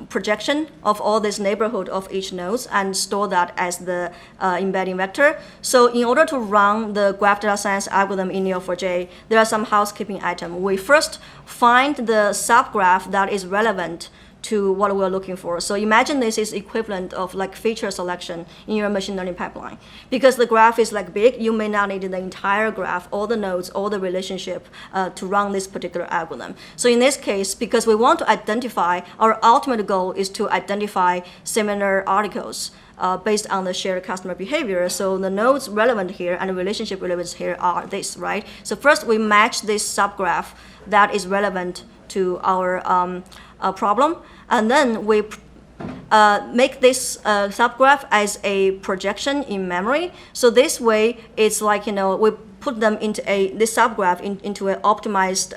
projection of all this neighborhood of each node and store that as the embedding vector. So in order to run the graph data science algorithm in Neo4j, there are some housekeeping items. We first find the subgraph that is relevant to what we're looking for. So imagine this is equivalent of feature selection in your machine learning pipeline. Because the graph is big, you may not need the entire graph, all the nodes, all the relationship to run this particular algorithm. So in this case, because we want to identify, our ultimate goal is to identify similar articles based on the shared customer behavior. So the nodes relevant here and the relationship relevance here are this, right? So first we match this subgraph that is relevant to our problem, and then we make this subgraph as a projection in memory. So this way, it's we put them into this subgraph into an optimized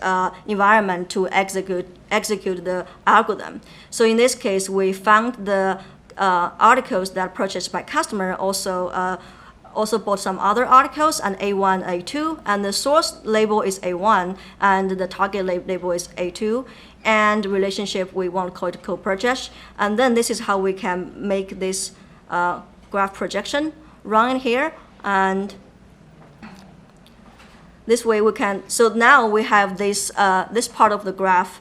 environment to execute the algorithm. So in this case, we found the articles that are purchased by customer also bought some other articles, and A1, A2, and the source label is A1, and the target label is A2, and relationship, we want to call it co-purchase. And then this is how we can make this graph projection run in here, and this way we can, so now we have this, this part of the graph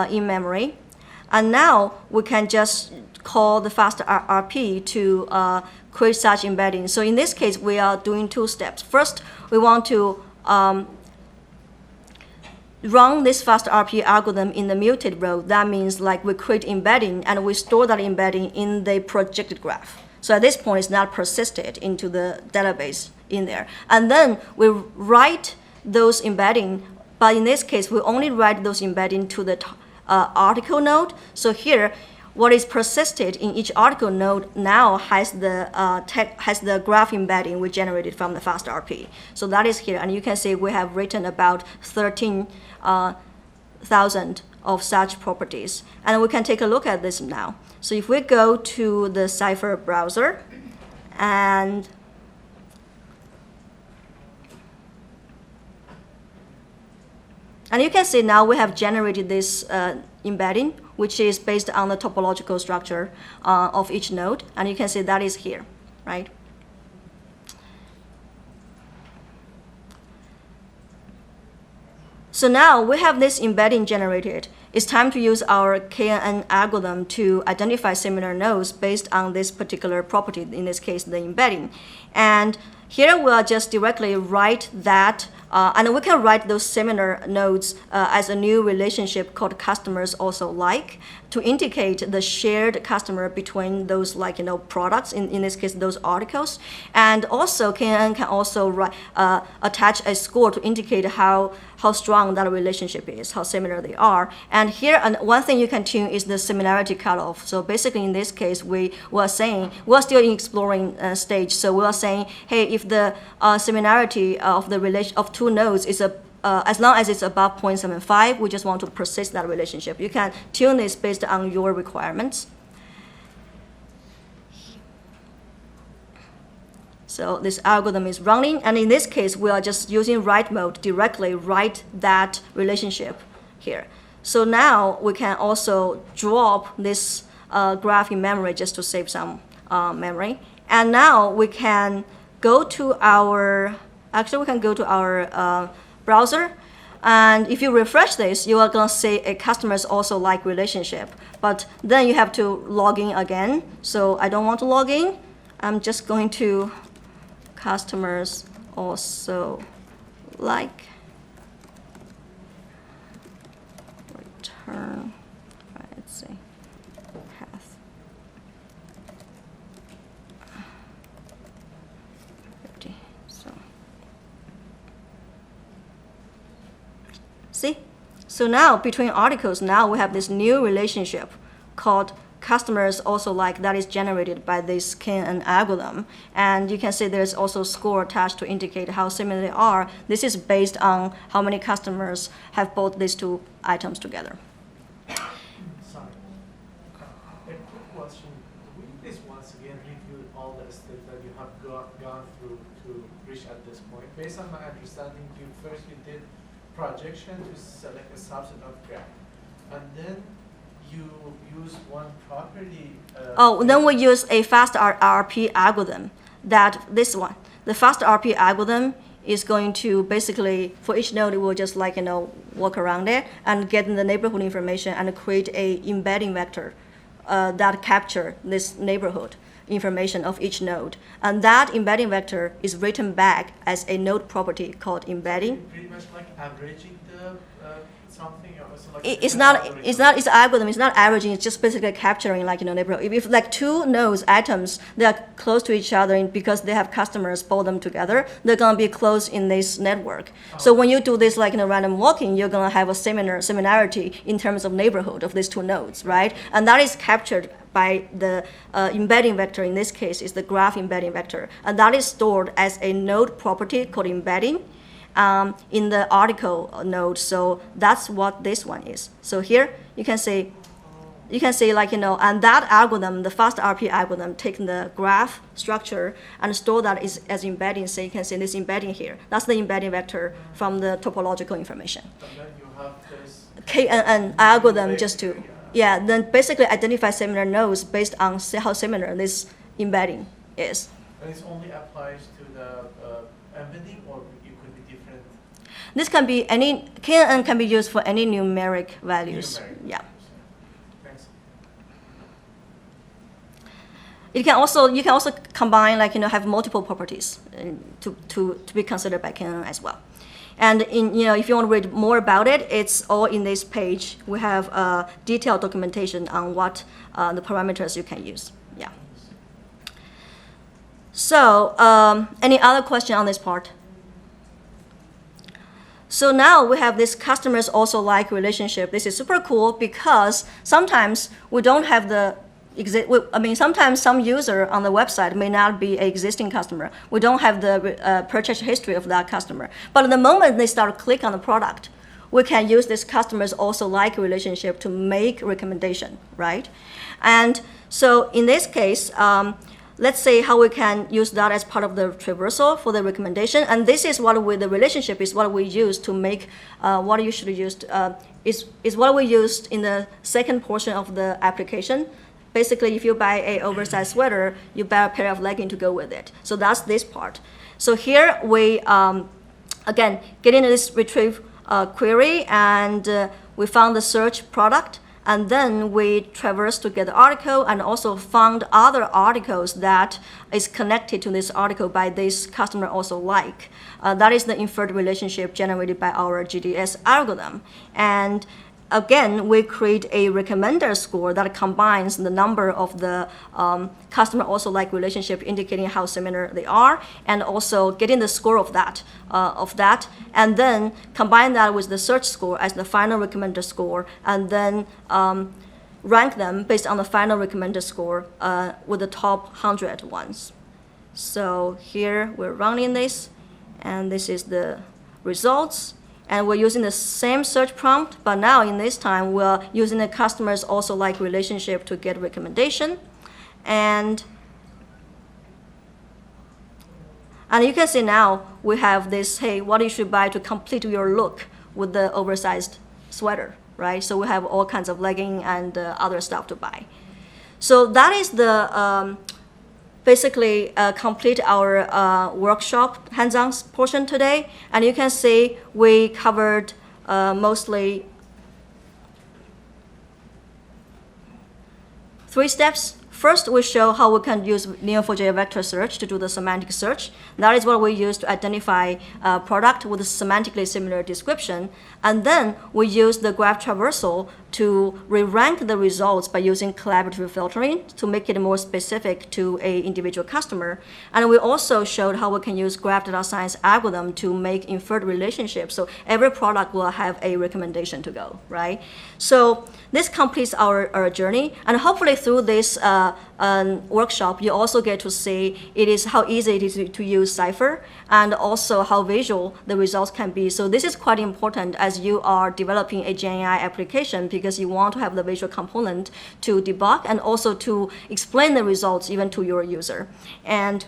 in memory, and now we can just call the fast RP to create such embedding. So in this case, we are doing two steps. First, we want to run this fast RP algorithm in the muted row. That means we create embedding and we store that embedding in the projected graph. So at this point, it's not persisted into the database in there. And then we write those embedding, but in this case, we only write those embedding to the article node. So here, what is persisted in each article node now has the graph embedding we generated from the fast RP. So that is here, and you can see we have written about 13 100,000 of such properties. And we can take a look at this now. So if we go to the Cypher browser, and you can see now we have generated this embedding, which is based on the topological structure of each node. And you can see that is here, right? So now we have this embedding generated. It's time to use our KNN algorithm to identify similar nodes based on this particular property, in this case, the embedding. And here we'll just directly write that, and we can write those similar nodes as a new relationship called customers also like, to indicate the shared customer between those products, in this case, those articles. And also KNN can also attach a score to indicate how strong that relationship is, how similar they are. And here, one thing you can tune is the similarity cutoff. So basically, in this case, we are saying, we're still in exploring stage. So we are saying, hey, if the similarity of the relation of two nodes is as long as it's above 0.75, we just want to persist that relationship. You can tune this based on your requirements. So this algorithm is running, and in this case, we are just using write mode directly write that relationship here. So now we can also drop this graph in memory just to save some memory. And now we can go to our, browser. And if you refresh this, you are going to see a customers also like relationship. But then you have to log in again. So I don't want to log in. I'm just going to customers also like return, let's see, path. So see, so now between articles, now we have this new relationship called customers also like, that is generated by this KNN algorithm. And you can see there's also score attached to indicate how similar they are. This is based on how many customers have bought these two items together. Sorry. A quick question. Will you please once again review all the steps that you have gone through to reach at this point? Based on my understanding, you did projection to select a subset of graph. And then you use one property. Then we use a fast RP algorithm. This one, the fast RP algorithm is going to basically, for each node, it will just walk around it and get the neighborhood information and create a embedding vector that capture this neighborhood information of each node. And that embedding vector is written back as a node property called embedding. Pretty much like averaging the something. It's algorithm. It's not averaging. It's just basically capturing neighborhood. If like two nodes items, they are close to each other because they have customers bought them together, they're gonna be close in this network. So when you do this random walking, you're gonna have a similarity in terms of neighborhood of these two nodes, right? And that is captured by the embedding vector. In this case, is the graph embedding vector, and that is stored as a node property called embedding. In the article node, so that's what this one is. So here you can say, and that algorithm, the fast RP algorithm, taking the graph structure and store that as embedding. So you can see this embedding here. That's the embedding vector from the topological information. And then you have this KNN algorithm just to, then basically identify similar nodes based on how similar this embedding is. And it only applies to the embedding, or it could be different. This can be any, KNN can be used for any numeric values. Yeah. Thanks. You can also combine have multiple properties to be considered by KNN as well. And if you want to read more about it, it's all in this page. We have detailed documentation on what the parameters you can use. Yeah. So any other question on this part? So now we have this customers also like relationship. This is super cool because sometimes we don't have sometimes some user on the website may not be an existing customer. We don't have the purchase history of that customer. But the moment they start to click on the product, we can use this customers also like relationship to make recommendation, right? And so in this case, let's say how we can use that as part of the traversal for the recommendation. And this is what the relationship is what we use to make what you should use, is what we used in the second portion of the application. Basically, if you buy a oversized sweater, you buy a pair of leggings to go with it. So that's this part. So here we, again, get into this retrieve query, and we found the search product. And then we traversed to get the article and also found other articles that is connected to this article by this customer also like. That is the inferred relationship generated by our GDS algorithm. And again, we create a recommender score that combines the number of the customer also like relationship indicating how similar they are, and also getting the score of that, and then combine that with the search score as the final recommender score, and then rank them based on the final recommender score with the top 100 ones. So here we're running this, and this is the results. And we're using the same search prompt, but now in this time, we're using the customers also like relationship to get recommendation. And you can see now we have this, hey, what you should buy to complete your look with the oversized sweater, right? So we have all kinds of legging and other stuff to buy. So that is the basically complete our workshop hands-on portion today. And you can see we covered mostly 3 steps. First, we show how we can use Neo4j vector search to do the semantic search. That is what we use to identify a product with a semantically similar description. And then we use the graph traversal to re-rank the results by using collaborative filtering to make it more specific to an individual customer. And we also showed how we can use graph data science algorithm to make inferred relationships. So every product will have a recommendation to go, right? So this completes our journey. And hopefully through this workshop, you also get to see how easy it is to use Cypher, and also how visual the results can be. So this is quite important as you are developing a GenAI application, because you want to have the visual component to debug and also to explain the results even to your user. And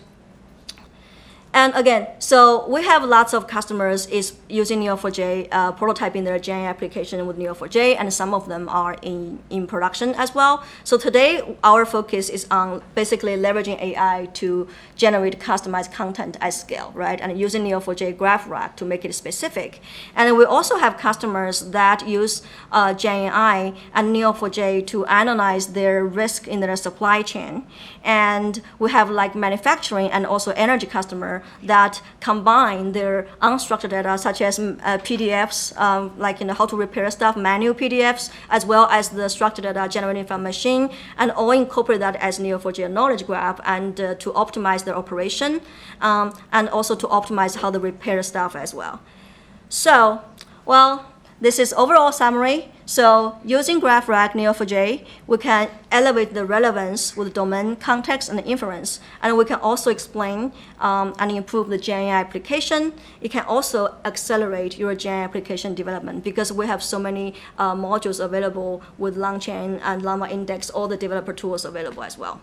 again, so we have lots of customers is using Neo4j, prototyping their GenAI application with Neo4j, and some of them are in production as well. So today, our focus is on basically leveraging AI to generate customized content at scale, right? And using Neo4j graph rack to make it specific. And we also have customers that use GenAI and Neo4j to analyze their risk in their supply chain. And we have like manufacturing and also energy customer that combine their unstructured data, such as PDFs, like how to repair stuff, manual PDFs, as well as the structured data generated from machine, and all incorporate that as Neo4j knowledge graph, and to optimize their operation, and also to optimize how they repair stuff as well. So, well, this is overall summary. So using GraphRag Neo4j, we can elevate the relevance with domain, context, and inference. And we can also explain and improve the GenAI application. It can also accelerate your GenAI application development, because we have so many modules available with LangChain and Llama Index, all the developer tools available as well.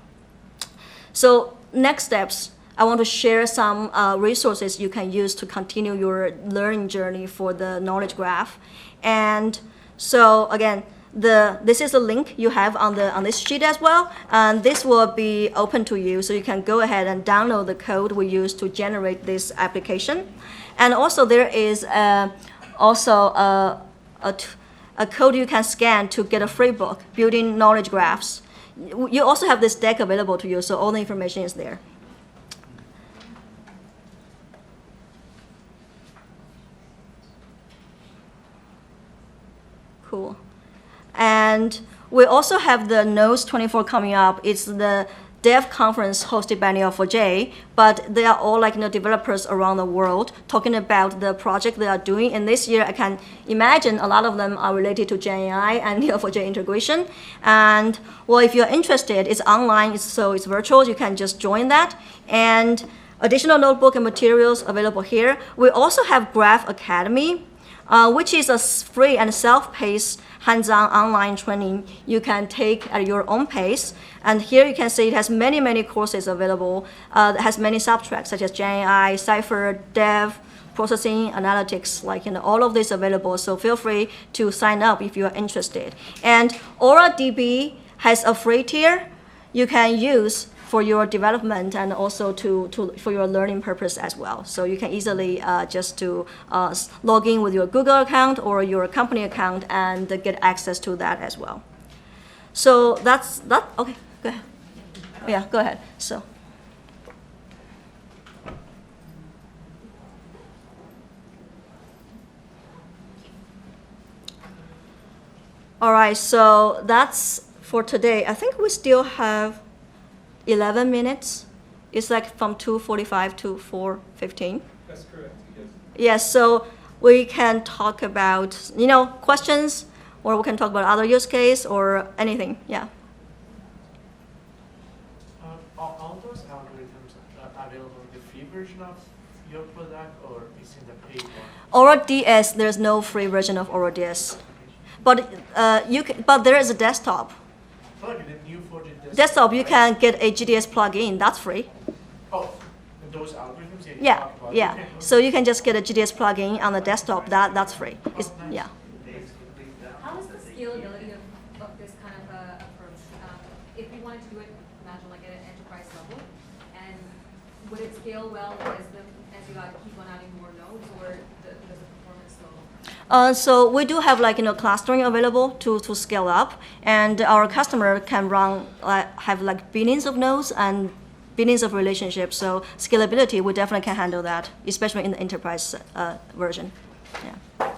So next steps, I want to share some resources you can use to continue your learning journey for the knowledge graph. And so again, this is a link you have on this sheet as well, and this will be open to you, so you can go ahead and download the code we use to generate this application. And also there is also a code you can scan to get a free book, Building Knowledge Graphs. You also have this deck available to you, so all the information is there. Cool. And we also have the Nodes 24 coming up. It's the dev conference hosted by Neo4j, but they are all like developers around the world talking about the project they are doing. And this year, I can imagine a lot of them are related to GenAI and Neo4j integration. And well, if you're interested, it's online, so it's virtual. You can just join that. And additional notebook and materials available here. We also have Graph Academy. which is a free and self-paced hands-on online training you can take at your own pace. And here you can see it has many, many courses available. It has many subtracks such as GenAI, Cypher, Dev, processing, analytics, all of this available. So feel free to sign up if you are interested. And AuraDB has a free tier you can use for your development and also for your learning purpose as well. So you can easily just log in with your Google account or your company account and get access to that as well. So that's that. Okay, go ahead. Yeah, go ahead. So. All right, so that's for today. I think we still have 11 minutes. It's like from 2:45 to 4:15. That's correct, yes. Yes, so we can talk about, questions, or we can talk about other use case or anything, yeah. All those algorithms are available in the free version of your product, or is in the paid one? AuraDS, there's no free version of AuraDS. But but there is a desktop. Like in the new 4G Desktop, you can get a GDS plugin. That's free. Oh, those algorithms you Yeah, talk about? yeah. Okay. So you can just get a GDS plugin on the desktop. That's free. It's, yeah. How is the scalability of this kind of approach? If we wanted to do it, imagine like at an enterprise level, and would it scale well as you keep on adding more nodes, or does the performance slow? So we do have clustering available to scale up, and our customer can have billions of nodes and billions of relationships. So scalability, we definitely can handle that, especially in the enterprise version. Yeah.